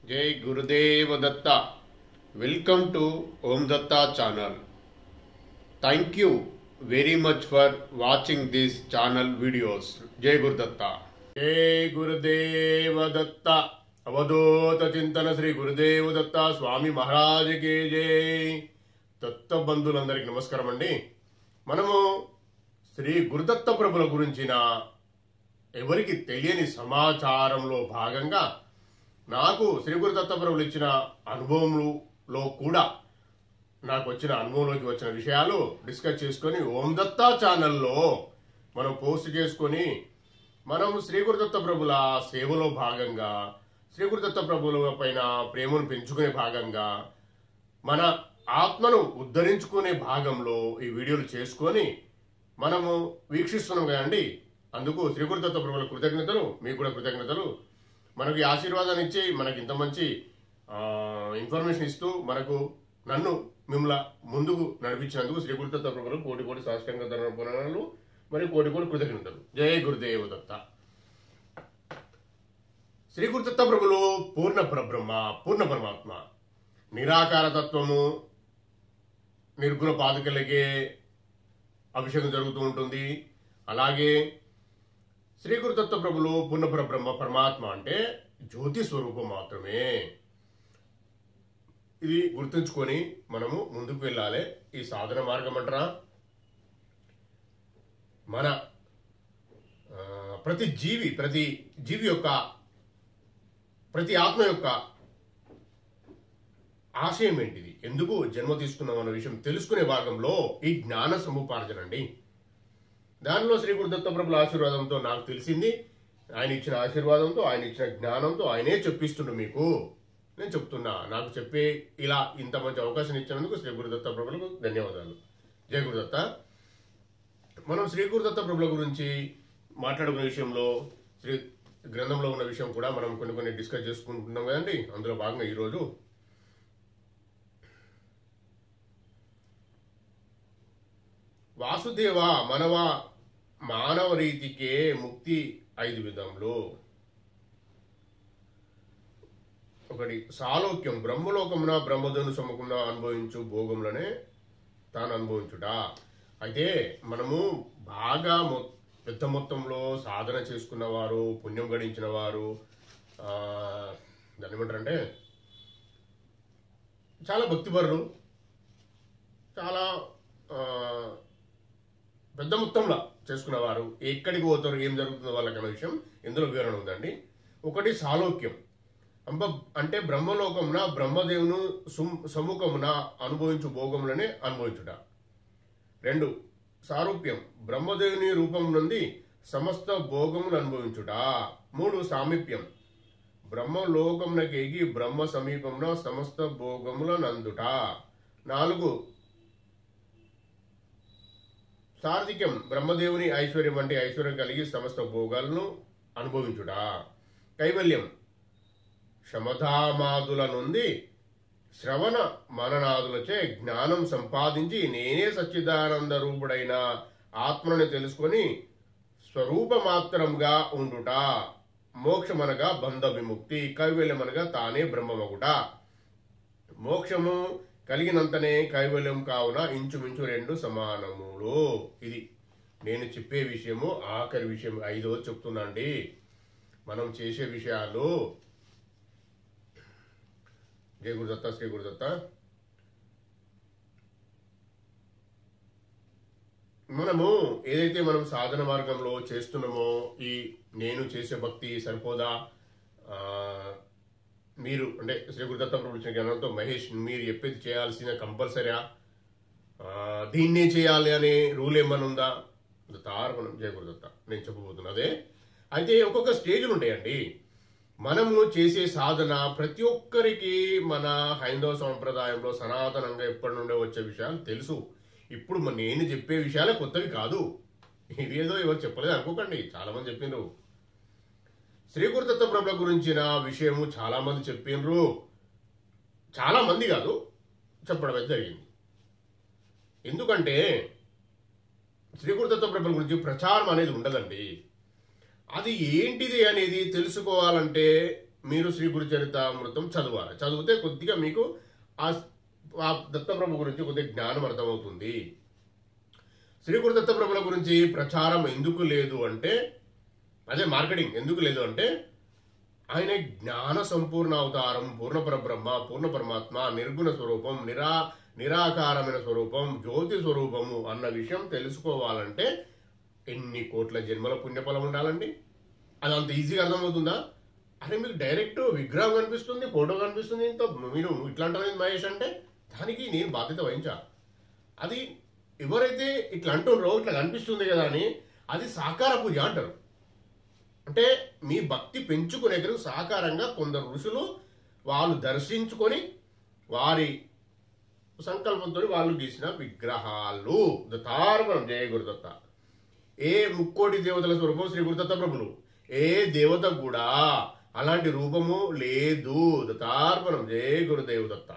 जय गुरुदेव Dutta. Welcome to Om Datta channel. Thank you very much for watching this channel videos. जय गुरुदत्ता. जय गुरुदेव दत्ता. अवधूत चिंतन श्री गुरुदेव दत्ता स्वामी महाराज के जय. దత్త బంధువులందరికీ నమస్కారం అండి. మనము శ్రీ గురుదత్త ప్రభుల గురించిన ఎవరికి తెలియని సమాచారంలో భాగంగా నాకు శ్రీ గురుదత్త ప్రభులు ఇచ్చిన అనుభవంలో కూడా నాకు వచ్చిన అనుభవంలోకి వచ్చిన విషయాలు డిస్కస్ చేసుకొని ఓం దత్తా ఛానల్లో మనం పోస్ట్ చేసుకొని మనం శ్రీ గురుదత్త ప్రభుల సేవలో భాగంగా శ్రీ గురుదత్త ప్రభుల పైన ప్రేమను పెంచుకునే భాగంగా మన ఆత్మను ఉద్ధరించుకునే భాగంలో ఈ వీడియోలు చేసుకొని మనము వీక్షిస్తున్నాం కదండి. అందుకు శ్రీ గురుదత్త ప్రభుల కృతజ్ఞతలు, మీకు కూడా కృతజ్ఞతలు. మనకి ఆశీర్వాదాన్ని ఇచ్చి మనకి ఇంత మంచి ఇన్ఫర్మేషన్ ఇస్తూ నన్ను మిమ్మల్ని ముందుకు నడిపించినందుకు శ్రీ గురుదత్త ప్రభులు కోటి కోటి సాష్టాంగ ధర్మపురాణాలు మరియు కోటి కోటి కృతజ్ఞతలు. జయ గురుదేవ దత్త. శ్రీ గురుదత్త ప్రభులు పూర్ణ పరబ్రహ్మ, పూర్ణ పరమాత్మ, నిరాకార తత్వము, నిర్గుణ పాదుకలకే అభిషేకం జరుగుతూ ఉంటుంది. అలాగే శ్రీ గురుదత్త ప్రభులు పూర్ణపర బ్రహ్మ పరమాత్మ అంటే జ్యోతి స్వరూపం మాత్రమే. ఇది గుర్తుంచుకొని మనము ముందుకు వెళ్ళాలి. ఈ సాధన మార్గం అంటారా, మన ప్రతి జీవి యొక్క, ప్రతి ఆత్మ యొక్క ఆశయం ఏంటిది, ఎందుకు జన్మ తీసుకున్నాం అన్న విషయం తెలుసుకునే భాగంలో ఈ జ్ఞాన సముపార్జన అండి. దానిలో శ్రీ గురుదత్త ప్రభుల ఆశీర్వాదంతో నాకు తెలిసింది, ఆయన ఇచ్చిన ఆశీర్వాదంతో, ఆయన ఇచ్చిన జ్ఞానంతో ఆయనే చెప్పిస్తుండు. మీకు నేను చెప్తున్నా, నాకు చెప్పే ఇలా ఇంత మంచి అవకాశం ఇచ్చినందుకు శ్రీ గురుదత్త ప్రభులకు ధన్యవాదాలు. జయ గురుదత్త. మనం శ్రీ గురుదత్త ప్రభుల గురించి మాట్లాడుకునే విషయంలో శ్రీ గ్రంథంలో ఉన్న విషయం కూడా మనం కొన్ని డిస్కస్ చేసుకుంటున్నాం కదండి. అందులో భాగంగా ఈరోజు వాసుదేవ మానవ రీతికే ముక్తి 5 విధములు. ఒకటి సాలోక్యం, బ్రహ్మలోకమున బ్రహ్మధను సముఖమున అనుభవించు భోగములనే తాను అనుభవించుట. అయితే మనము బాగా పెద్ద మొత్తంలో సాధన చేసుకున్నవారు, పుణ్యం గడించిన వారు, దాన్ని ఏమంటారంటే చాలా భక్తిపరులు, చాలా పెద్ద మొత్తంలో చేసుకున్నవారు ఎక్కడికి పోతారు, ఏం జరుగుతుందో వాళ్ళకన్న విషయం ఇందులో వివరణ ఉందండి. ఒకటి సాలోక్యం అంటే బ్రహ్మలోకమున బ్రహ్మదేవును సముఖమున అనుభవించు భోగములనే అనుభవించుట. 2 సారూప్యం, బ్రహ్మదేవుని రూపం నుండి సమస్త భోగములు అనుభవించుట. 3 సామీప్యం, బ్రహ్మలోకమునకేగి బ్రహ్మ సమీపమున సమస్త భోగములను అందుట. 4 సార్థిక్యం, బ్రహ్మదేవుని ఐశ్వర్యం వంటి ఐశ్వర్యం కలిగి సమస్త భోగాలను అనుభవించుట. కైవల్యం, శమధామాదుల నుండి శ్రవణ మననాదులచే జ్ఞానం సంపాదించి నేనే సచ్చిదానంద రూపుడైన ఆత్మని తెలుసుకొని స్వరూపమాత్రంగా ఉండుట. మోక్షమనగా బంధ విముక్తి, కైవల్యమనగా తానే బ్రహ్మమగుట. మోక్షము కలిగినంతనే కైవల్యం కావున ఇంచుమించు 2 సమానములు. ఇది నేను చెప్పే విషయము. ఆఖరి విషయం 5వ చెప్తున్నా అండి. మనం చేసే విషయాలు. జయ గురుదత్త, శ్రీ గురుదత్త. మనము ఏదైతే మనం సాధన మార్గంలో చేస్తున్నామో, ఈ నేను చేసే భక్తి సరిపోదా, మీరు అంటే శ్రీ గురుదత్త ప్రభులు ఇచ్చిన జ్ఞానంతో మహేష్ మీరు చెప్పేది చేయాల్సిన కంపల్సరీయా, దీన్నే చేయాలి అనే రూల్ ఏమన్నా ఉందా? తారమనం. జయ గురుదత్త. నేను చెప్పబోతున్నా అదే. అయితే ఒక్కొక్క స్టేజ్లు ఉంటాయండి. మనము చేసే సాధన ప్రతి ఒక్కరికి మన హైందవ సంప్రదాయంలో సనాతనంగా ఎప్పటి నుండే వచ్చే విషయాలు తెలుసు. ఇప్పుడు నేను చెప్పే విషయాలే కొత్తవి కాదు. ఇదేదో ఎవరు చెప్పలేదు అనుకోకండి, చాలా మంది చెప్పిండ్రు. శ్రీ గురుదత్త ప్రభుల గురించిన విషయము చాలా మంది చెప్పిండ్రు. చాలా మంది కాదు, చెప్పడం అయితే జరిగింది. ఎందుకంటే శ్రీ గురుదత్త ప్రభుల గురించి ప్రచారం అనేది ఉండదండి. అది ఏంటిది అనేది తెలుసుకోవాలంటే మీరు శ్రీ గురు చరితామృతం చదవాలి. చదివితే కొద్దిగా మీకు ఆ దత్తప్రభు గురించి కొద్దిగా జ్ఞానం అర్థమవుతుంది. శ్రీ గురు దత్తప్రభుల గురించి ప్రచారం ఎందుకు లేదు అంటే, అదే మార్కెటింగ్ ఎందుకు లేదు అంటే, ఆయన జ్ఞాన సంపూర్ణ అవతారం, పూర్ణ పరబ్రహ్మ, పూర్ణ పరమాత్మ, నిర్గుణ స్వరూపం, నిరాకారమైన స్వరూపం, జ్యోతి స్వరూపము అన్న విషయం తెలుసుకోవాలంటే ఎన్ని కోట్ల జన్మల పుణ్యఫలం ఉండాలండి. అది అంత ఈజీగా అర్థమవుతుందా? అరే మీకు డైరెక్ట్ విగ్రహం కనిపిస్తుంది, ఫోటో కనిపిస్తుంది, ఇంత మీరు ఇట్లా అంటారు మహేష్ అంటే దానికి నేను బాధ్యత వహించా. అది ఎవరైతే ఇట్లా అంటున్నారో ఇట్లా కనిపిస్తుంది కదా అని అది సాకార పూజ అంటారు. అంటే మీ భక్తి పెంచుకునే సాకారంగా కొందరు ఋషులు వాళ్ళు దర్శించుకొని వారి సంకల్పంతో వాళ్ళు గీసిన విగ్రహాలు. దత్తార్పణం. జయ గురుదత్త. ఏ ముక్కోటి దేవతల స్వరూపం శ్రీ గురుదత్త ప్రభులు. ఏ దేవత కూడా అలాంటి రూపము లేదు. దత్తార్పణం. జయ గురుదేవదత్త.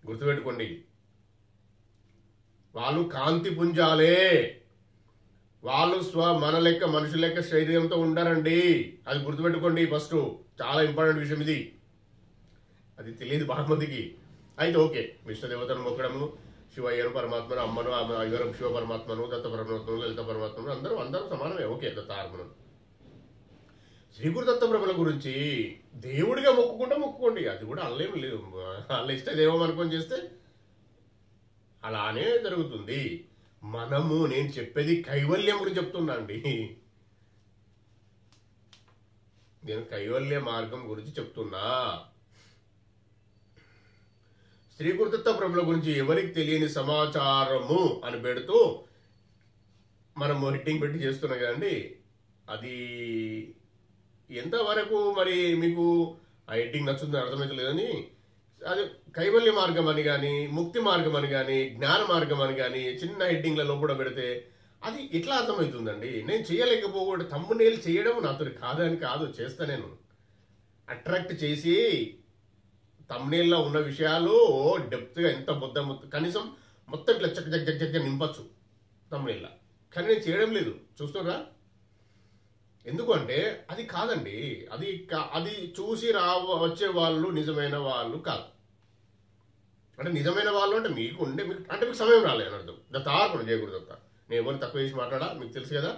గుర్తుపెట్టుకోండి, వాళ్ళు కాంతి పుంజాలే. వాళ్ళు మన లెక్క మనుషుల లెక్క శరీరంతో ఉండరండి. అది గుర్తుపెట్టుకోండి. ఫస్ట్ చాలా ఇంపార్టెంట్ విషయం ఇది. అది తెలియదు బాగా మందికి. అయితే ఓకే, విష్ణుదేవతను మొక్కడము, శివయ్యను, పరమాత్మను, అమ్మను, అయ్యవరం శివ పరమాత్మను, దత్త పరమాత్మను, లలిత పరమాత్మను అందరూ సమానమే. ఓకే, దత్తార్పణం. శ్రీ గురు దత్త ప్రభుల గురించి దేవుడిగా మొక్కుకోండి. అది కూడా అల్లేం లేదు. వాళ్ళ ఇష్ట దేవం అనుకొని చేస్తే అలానే జరుగుతుంది. నేను చెప్పేది కైవల్యం గురించి చెప్తున్నా అండి. నేను కైవల్య మార్గం గురించి చెప్తున్నా. శ్రీ గురుదత్త ప్రభుల గురించి ఎవరికి తెలియని సమాచారము అని పెడుతూ మనము హెడ్డింగ్ పెట్టి చేస్తున్నాం కదండి. అది ఎంతవరకు మరి మీకు ఆ హెడ్డింగ్ నచ్చుతుందని అర్థమవుతలేదని, అది కైవల్య మార్గం అని కానీ, ముక్తి మార్గం అని కానీ, జ్ఞాన మార్గం అని కానీ చిన్న హెడ్డింగ్లలో కూడా పెడితే అది ఎట్లా అర్థమవుతుందండి? నేను చేయలేకపోకూడదు. థంబ్నెయిల్ చేయడం నాతో కాదని కాదు, చేస్తా. నేను అట్రాక్ట్ చేసి థంబ్నెయిల్లో ఉన్న విషయాలు డెప్త్గా ఎంత కనీసం మొత్తం ఇట్లా చక్క నింపచ్చు థంబ్నెయిల్లో. కానీ నేను చేయడం లేదు. చూస్తున్నారా? ఎందుకంటే అది కాదండి. అది చూసి వచ్చే వాళ్ళు నిజమైన వాళ్ళు కాదు. అంటే నిజమైన వాళ్ళు అంటే మీకు సమయం రాలేదు అని అర్థం. దత్తార్పణ. జయగురుదత్త. నేను ఎవరిని తక్కువ చేసి మాట్లాడా మీకు తెలుసు కదా.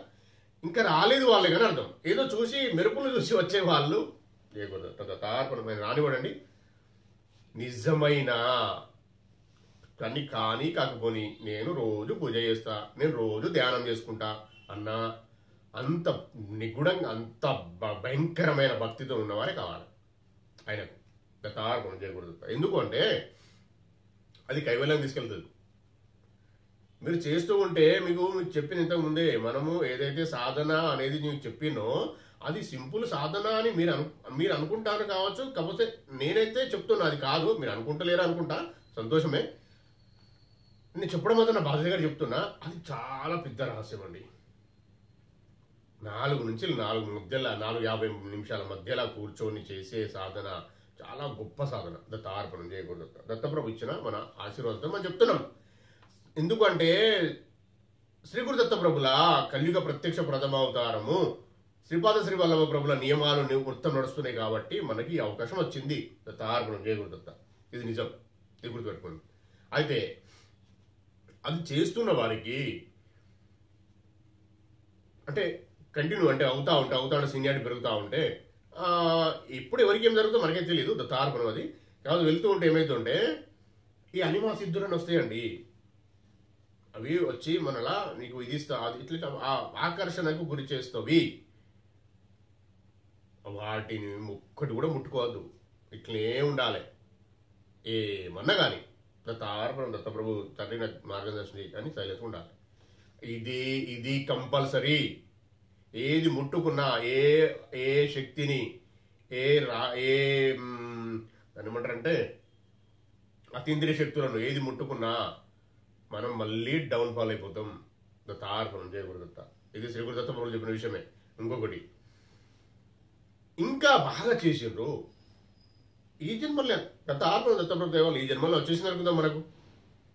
ఇంకా రాలేదు వాళ్ళే కానీ అర్థం. ఏదో చూసి మెరుపులు చూసి వచ్చే వాళ్ళు జయగురుదత్త. దత్తార్పణ రానివ్వడండి. నిజమైన కానీ కాకపోని నేను రోజు పూజ చేస్తా, నేను రోజు ధ్యానం చేసుకుంటా అన్నా అంత నిగుణంగా అంత భయంకరమైన భక్తితో ఉన్నవారే కావాలి ఆయనకు. దత్తార్పణ. జయగురుదత్త. ఎందుకు అంటే అది కైవల్యం తీసుకెళ్తుంది. మీరు చేస్తూ ఉంటే మీకు చెప్పిన ఇంతకు ముందే మనము ఏదైతే సాధన అనేది నీకు చెప్పినో అది సింపుల్ సాధన అని మీరు అనుకుంటారు కావచ్చు. కాకపోతే నేనైతే చెప్తున్నా అది కాదు. మీరు అనుకుంటలేరా అనుకుంటా, సంతోషమే. నేను చెప్పడం మాత్రం నా బాధ్యత గారు చెప్తున్నా. అది చాలా పెద్ద రహస్యం అండి. 4 నుంచి 4:50 నిమిషాల మధ్యలో కూర్చొని చేసే సాధన చాలా గొప్ప సాధన. దత్తార్పణం. జయగురుదత్త. దత్తప్రభు ఇచ్చిన మన ఆశీర్వాదంతో మనం చెప్తున్నాం. ఎందుకంటే శ్రీ గురుదత్త ప్రభుల కలియుగ ప్రత్యక్ష ప్రథమ అవతారము, శ్రీపాద శ్రీ వల్లభ ప్రభుల నియమాలు వృత్తం నడుస్తున్నాయి కాబట్టి మనకి ఈ అవకాశం వచ్చింది. దత్తార్పణం. జయగురుదత్త. ఇది నిజం, ఇది గుర్తుపెట్టుకోండి. అయితే అది చేస్తున్న వారికి అంటే కంటిన్యూ అంటే అవుతా సీనియారిటీ పెరుగుతూ ఉంటే ఇప్పుడు ఎవరికి ఏం జరుగుతుందో మనకే తెలియదు. దత్తార్పణం అది కాదు. వెళ్తూ ఉంటే ఏమైతుంటే ఈ అనిమా సిద్ధులని వస్తాయండి. అవి వచ్చి మనలా నీకు ఇది ఇస్తా, ఇట్లా ఆకర్షణకు గురి చేస్తావి. వాటిని ఒక్కటి కూడా ముట్టుకోవద్దు. ఇట్లనే ఉండాలి ఏమన్నా కానీ. దత్తార్పణం. దత్తప్రభు తండ్రి మార్గదర్శనం కానీ సైలెన్స్ ఉండాలి. ఇది కంపల్సరీ. ఏది ముట్టుకున్నా ఏ శక్తిని ఏమంటారంటే అతీంద్రియ శక్తులను ఏది ముట్టుకున్నా మనం మళ్ళీ డౌన్ ఫాల్ అయిపోతాం. దత్తార్పణం. జయ గురుదత్త. ఇది శ్రీ గురుదత్త ప్రభులు చెప్పిన విషయమే. ఇంకొకటి ఇంకా బాగా చేసిండ్రు ఈ జన్మల్లో. దత్తార్పణం. దత్తప్రభు దేవాలు ఈ జన్మల్లో వచ్చేసినారు కదా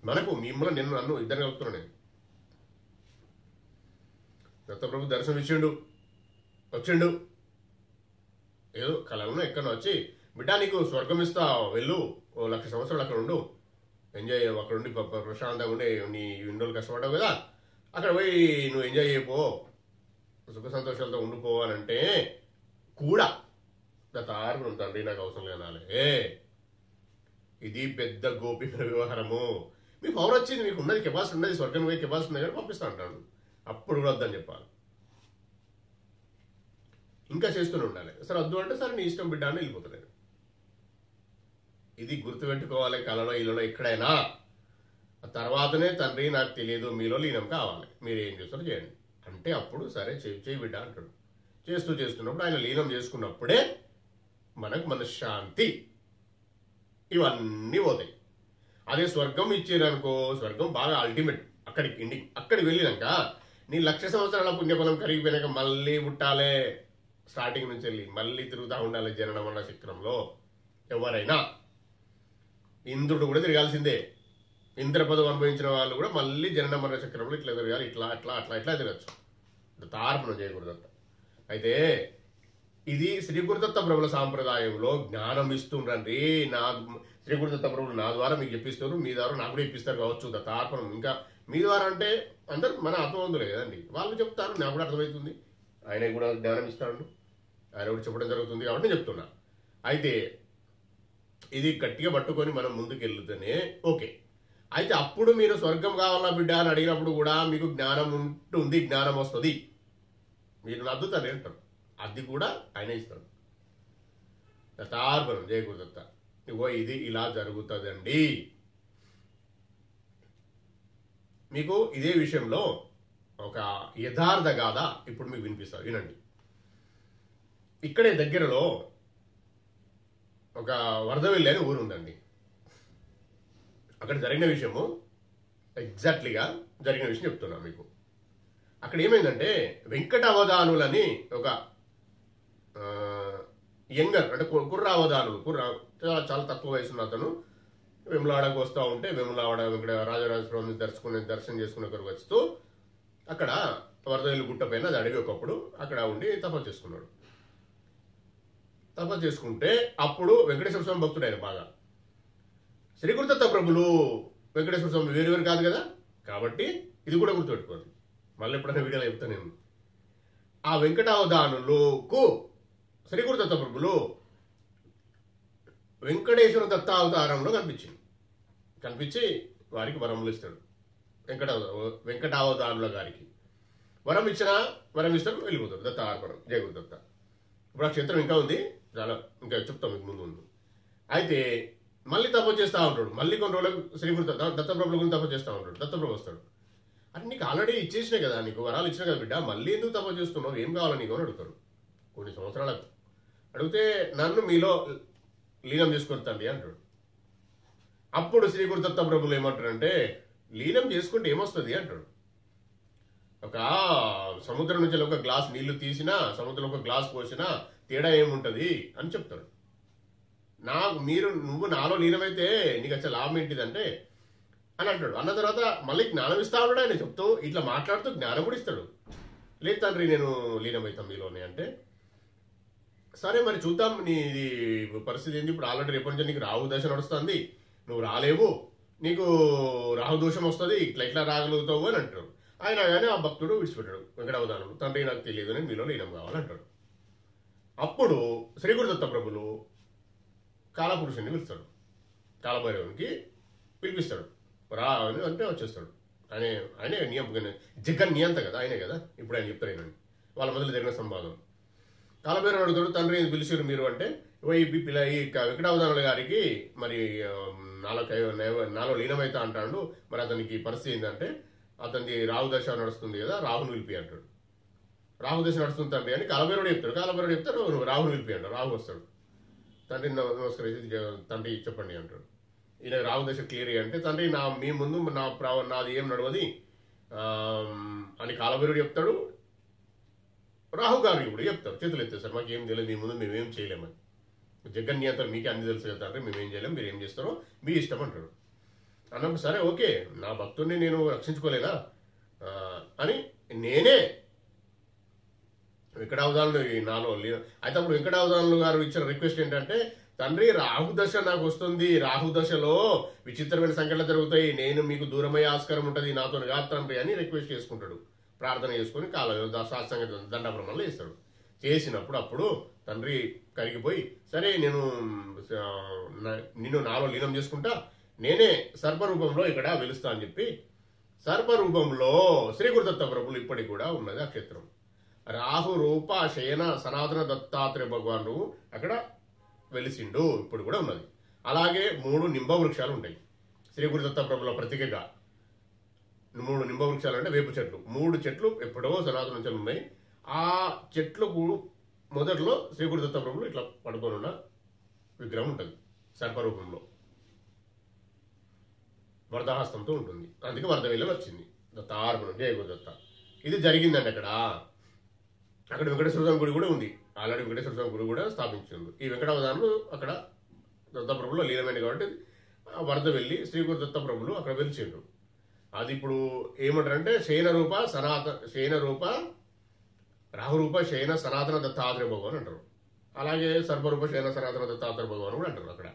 మనకు మిమ్మల్ని నన్ను ఇద్దరు కలుపుతున్నాను నేను. దత్తప్రభు దర్శనం వచ్చిండు. ఏదో కళలను ఎక్కడో వచ్చి బిడ్డ నీకు స్వర్గం ఇస్తా, వెళ్ళు, 1,00,000 సంవత్సరాలు అక్కడ ఉండు, ఎంజాయ్ అక్కడ ఉండి ప్రశాంతంగా ఉండే, నీ ఇన్ని రోజులు కష్టపడ్డావు కదా, అక్కడ పోయి నువ్వు ఎంజాయ్ చేయపో, సుఖ సంతోషాలతో ఉండిపో అని అంటే కూడా తారకుడు తండ్రి నాకు అవసరం లేనాలే. ఇది పెద్ద గోపికల వ్యవహారము. మీ పవర్ వచ్చింది, మీకు ఉన్నది కెపాసిటీ ఉన్నది, స్వర్గం పోయి కెపాసిటీ ఉన్నది కానీ పంపిస్తా అంటాడు. అప్పుడు కూడా వద్దని చెప్పాలి, ఇంకా చేస్తూనే ఉండాలి. సరే వద్దు అంటే సరే నీ ఇష్టం బిడ్డ అని వెళ్ళిపోతున్నాడు. ఇది గుర్తుపెట్టుకోవాలి కళలో ఇళ్ళలో ఎక్కడైనా. ఆ తర్వాతనే తండ్రి నాకు తెలియదు, మీలో లీనం కావాలి, మీరు ఏం చేస్తారో చేయండి అంటే అప్పుడు సరే చేయి బిడ్డ అంటాడు. చేస్తున్నప్పుడు ఆయన లీనం చేసుకున్నప్పుడే మనకు మనశ్శాంతి ఇవన్నీ పోతాయి. అదే స్వర్గం ఇచ్చారనుకో, స్వర్గం బాగా అల్టిమేట్. అక్కడికి వెళ్ళినాక నీ 1,00,000 సంవత్సరాల పుణ్యఫలం కరిగిపోయినాక మళ్ళీ పుట్టాలే, స్టార్టింగ్ నుంచి వెళ్ళి మళ్ళీ తిరుగుతూ ఉండాలి జనన మరణ చక్రంలో. ఎవరైనా ఇంద్రుడు కూడా తిరగాల్సిందే. ఇంద్ర పదవి అనుభవించిన వాళ్ళు కూడా మళ్ళీ జనన మరణ చక్రంలో ఇట్లా తిరగాలి, ఇట్లా తిరగచ్చు. తార్పణం చేయకూడదంట. అయితే ఇది శ్రీ గురుదత్త ప్రభుల సాంప్రదాయంలో జ్ఞానం ఇస్తుండ్రండి. శ్రీ గురుదత్త ప్రభులు నా ద్వారా మీకు చెప్పిస్తారు, మీ ద్వారా నాకు కూడా ఇప్పిస్తారు కావచ్చు దత్తార్పణం. ఇంకా మీ ద్వారా అంటే అందరూ మన ఆత్మవంతులే కదండి, వాళ్ళు చెప్తారు, నాకు కూడా అర్థమవుతుంది, ఆయన కూడా జ్ఞానం ఇస్తాడు, ఆయన కూడా చెప్పడం జరుగుతుంది కాబట్టి నేను చెప్తున్నా. అయితే ఇది గట్టిగా పట్టుకొని మనం ముందుకు వెళ్తేనే ఓకే. అయితే అప్పుడు మీరు స్వర్గం కావాలా బిడ్డ అని అడిగినప్పుడు కూడా మీకు జ్ఞానం ఉంటుంది, జ్ఞానం వస్తుంది, మీరు అద్దుతారు అంటారు, అది కూడా ఆయన ఇస్తాడు. దత్తార్పణం జయ గురుదత్త. ఇగో ఇది ఇలా జరుగుతుందండి. మీకు ఇదే విషయంలో ఒక యథార్థ గాథ ఇప్పుడు మీకు వినిపిస్తారు, వినండి. ఇక్కడే దగ్గరలో ఒక వరదవెల్లి అనే ఊరు ఉందండి. అక్కడ జరిగిన విషయము ఎగ్జాక్ట్లీగా జరిగిన విషయం చెప్తున్నా మీకు. అక్కడ ఏమైందంటే వెంకటావధానులని ఒక యంగర్ అంటే కుర్రావధానులు, చాలా తక్కువ వయసు ఉన్న అతను వెములాడకు వస్తూ ఉంటే వెములాడ వెంకట రాజరాజస్వామి దర్శనం చేసుకునే కొరకు వస్తూ అక్కడ వరదవెల్లి గుట్ట పైన అది అడిగి ఒకప్పుడు అక్కడ ఉండి తపస్సు చేసుకున్నాడు. తపస్సు చేసుకుంటే అప్పుడు వెంకటేశ్వర స్వామి భక్తుడు ఆయన బాగా. శ్రీ గురుదత్త ప్రభులు వెంకటేశ్వర స్వామి వేరు కాదు కదా, కాబట్టి ఇది కూడా గుర్తుపెట్టుకోండి. మళ్ళీ ఎప్పుడైనా వీడియోలో చెప్తాను నేను. ఆ వెంకటావధానులకు శ్రీ గురుదత్త ప్రభులు వెంకటేశ్వర దత్త అవతారంలో కనిపించి వారికి వరములు ఇస్తాడు. వెంకటావధానుల గారికి వరం ఇస్తాడు, వెళ్ళిపోతాడు. దత్త అర్పణం జయ గురుదత్త. ఇప్పుడు ఆ క్షేత్రం ఇంకా ఉంది, చాలా ఇంకా చెప్తాం మీకు ముందు. అయితే మళ్ళీ తపస్సు చేస్తూ ఉంటాడు. మళ్ళీ కొన్ని రోజులకు శ్రీ గురుదత్త దత్తప్రభుల గురించి తపస్సు చేస్తూ ఉంటాడు. దత్తప్రభు వస్తాడు. అది నీకు ఆల్రెడీ ఇచ్చేసినాయి కదా, నీకు వరాలు ఇచ్చినా కదా బిడ్డ, మళ్ళీ ఎందుకు తపస్సు చేస్తున్నావు, ఏం కావాలని నీకు అని అడుగుతాడు. కొన్ని సంవత్సరాలకు అడిగితే నన్ను మీలో లీనం చేసుకుంటాండి అంటాడు. అప్పుడు శ్రీ గురుదత్త ప్రభులు ఏమంటారంటే, లీనం చేసుకుంటే ఏమొస్తుంది అంటాడు. ఒక సముద్రం నుంచి ఒక గ్లాస్ నీళ్లు తీసినా సముద్రంలో ఒక గ్లాస్ పోసినా తేడా ఏముంటది అని చెప్తాడు. నువ్వు నాలో లీనమైతే నీకు వచ్చే లాభం ఏంటిదంటే అని అంటాడు. అన్న తర్వాత మళ్ళీ జ్ఞానం ఇస్తా ఉన్నాడు ఆయన చెప్తూ, ఇట్లా మాట్లాడుతూ జ్ఞానం కూడా ఇస్తాడు. లేదు తండ్రి నేను లీనమవుతాం మీలోనే అంటే, సరే మరి చూద్దాం నీది పరిస్థితి ఏంటి. ఇప్పుడు ఆల్రెడీ రేపటి నుంచి నీకు రాహు దశ నడుస్తుంది, నువ్వు రాలేవు, నీకు రాహు దోషం వస్తుంది, ఇట్లా రాగలుగుతావు అని అంటాడు. ఆయన కానీ ఆ భక్తుడు విడిచిపెట్టాడు. వెంకటావధానుడు తండ్రి నాకు తెలియదు, నేను మీలో లీనం కావాలంటాడు. అప్పుడు శ్రీ గురుదత్త ప్రభులు కాలపురుషుని పిలుస్తాడు, కాలభైరవునికి పిలిపిస్తాడు. రా అని అంటే వచ్చేస్తాడు. ఆయనే జగన్ నియంత కదా, ఆయనే కదా. ఇప్పుడు ఆయన చెప్తారు ఏంటండి వాళ్ళ మొదలు జరిగిన సంవాదం. కాలభైరవుడు అడుగుతాడు, తండ్రి పిలిచారు మీరు అంటే, ఈ వెంకటావధానుల గారికి మరి నాలో లీనమైతే అంటాడు, మరి అతనికి పరిస్థితి ఏంటంటే అతనికి రాహు దశ నడుస్తుంది కదా, రాహుని పిలిపి అంటాడు. రాహు దశ నడుస్తుంది తండ్రి అని కాలభైరవుడు చెప్తాడు. కాలభైరవుడు చెప్తారు, రాహుని పిలిపి అంటాడు. రాహు వస్తాడు. తండ్రి నమస్కరించి తండ్రి చెప్పండి అంటాడు. ఈయన రాహు దశ క్లియర్ అంటే, తండ్రి మీ ముందు నాది ఏం నడవది అని కాలభైరవుడు చెప్తాడు. రాహు గారికి కూడా చెప్తారు, చేతులు ఎత్తేస్తారు, మాకు ఏం తెలియదు, మీ ముందు మేమేం చేయలేమని. జగన్నియంత్రం మీకే అన్ని తెలుసు కదా తండ్రి, మేమేం చేయలేం, మీరు ఏం చేస్తారో మీ ఇష్టం అంటాడు. అన్నప్పుడు సరే ఓకే, నా భక్తుడిని నేను రక్షించుకోలేనా అని నేనే వెంకటావధానులు నాలో అయితే అప్పుడు వెంకటావధానులు గారు ఇచ్చిన రిక్వెస్ట్ ఏంటంటే, తండ్రి రాహు దశ నాకు వస్తుంది, రాహు దశలో విచిత్రమైన సంఘటనలు జరుగుతాయి, నేను మీకు దూరమయ్యే ఆస్కారం ఉంటుంది, నాతో కాదు తండ్రి అని రిక్వెస్ట్ చేసుకుంటాడు. ప్రార్థన చేసుకుని సాత్సంగ దండాభ్రమణలో వేస్తాడు. చేసినప్పుడు అప్పుడు తండ్రి కరిగిపోయి, సరే నేను నిన్ను నాలో లీనం చేసుకుంటా, నేనే సర్పరూపంలో ఇక్కడ వెలుస్తా అని చెప్పి సర్పరూపంలో శ్రీ గురుదత్త ప్రభులు ఇప్పటికి కూడా ఉన్నది ఆ క్షేత్రం. రాహు రూప శయన సనాతన దత్తాత్రేయ భగవానుడు అక్కడ వెలిసిండు, ఇప్పుడు కూడా ఉన్నది. అలాగే 3 నింబ వృక్షాలు ఉంటాయి శ్రీ గురుదత్త ప్రభుల ప్రతీకగా. 3 నింబ వృక్షాలు అంటే వేపు చెట్లు. 3 చెట్లు ఎప్పుడో సనాతన చెట్లు ఉన్నాయి. ఆ చెట్లకు మొదట్లో శ్రీ గురుదత్త ప్రభులు ఇట్లా పడుకొని ఉన్న విగ్రహం ఉంటుంది సర్పరూపంలో, వరదహస్తంతో ఉంటుంది. అందుకే వరదవేలో వచ్చింది దత్తార్పణం, జయ గురుదత్త. ఇది జరిగిందండి అక్కడ వెంకటేశ్వర స్వామి గుడి కూడా ఉంది. ఆల్రెడీ వెంకటేశ్వర స్వామి గుడి కూడా స్థాపించింది. ఈ వెంకటావధానులు అక్కడ దత్తప్రభులో లీనమైంది కాబట్టి వరద వెళ్ళి శ్రీ గురుదత్త ప్రభులు అక్కడ వెలిచిండ్రు. అది ఇప్పుడు ఏమంటారంటే శయన రూప రాహురూప శయన సనాతన దత్తాత్రేయ భగవాన్ అంటారు. అలాగే సర్వరూప శయన సనాతన దత్తాత్రేయ భగవాన్ కూడా అంటారు. అక్కడ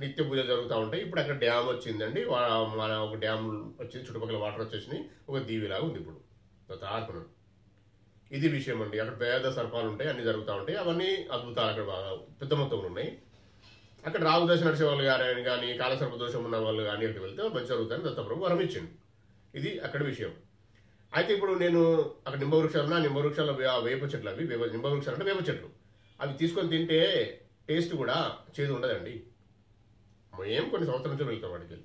నిత్య పూజలు జరుగుతూ ఉంటాయి. ఇప్పుడు అక్కడ డ్యామ్ వచ్చిందండి, మన ఒక డ్యామ్ వచ్చింది, చుట్టుపక్కల వాటర్ వచ్చేసినాయి, ఒక దీవిలాగా ఉంది ఇప్పుడు దత్తార్పణం. ఇది విషయం అండి. అక్కడ పేద సర్పాలు ఉంటాయి, అన్ని జరుగుతూ ఉంటాయి. అవన్నీ అద్భుతాలు అక్కడ బాగా పెద్ద మొత్తంలో ఉన్నాయి. అక్కడ రాహుదశ నడిచే వాళ్ళు కానీ కాలసర్ప దోషం ఉన్న వాళ్ళు కానీ అక్కడికి వెళ్తే మంచి జరుగుతాయని దత్తప్రభు వరం ఇచ్చింది. ఇది అక్కడ విషయం. అయితే ఇప్పుడు నేను అక్కడ నింబ వృక్షాలు వేప చెట్లు, అవి నింబ వృక్షాలు అంటే వేప చెట్లు, అవి తీసుకొని తింటే టేస్ట్ కూడా చేదు ఉండదండి. మేము కొన్ని సంవత్సరాల నుంచి వెళ్తాం వాడికి,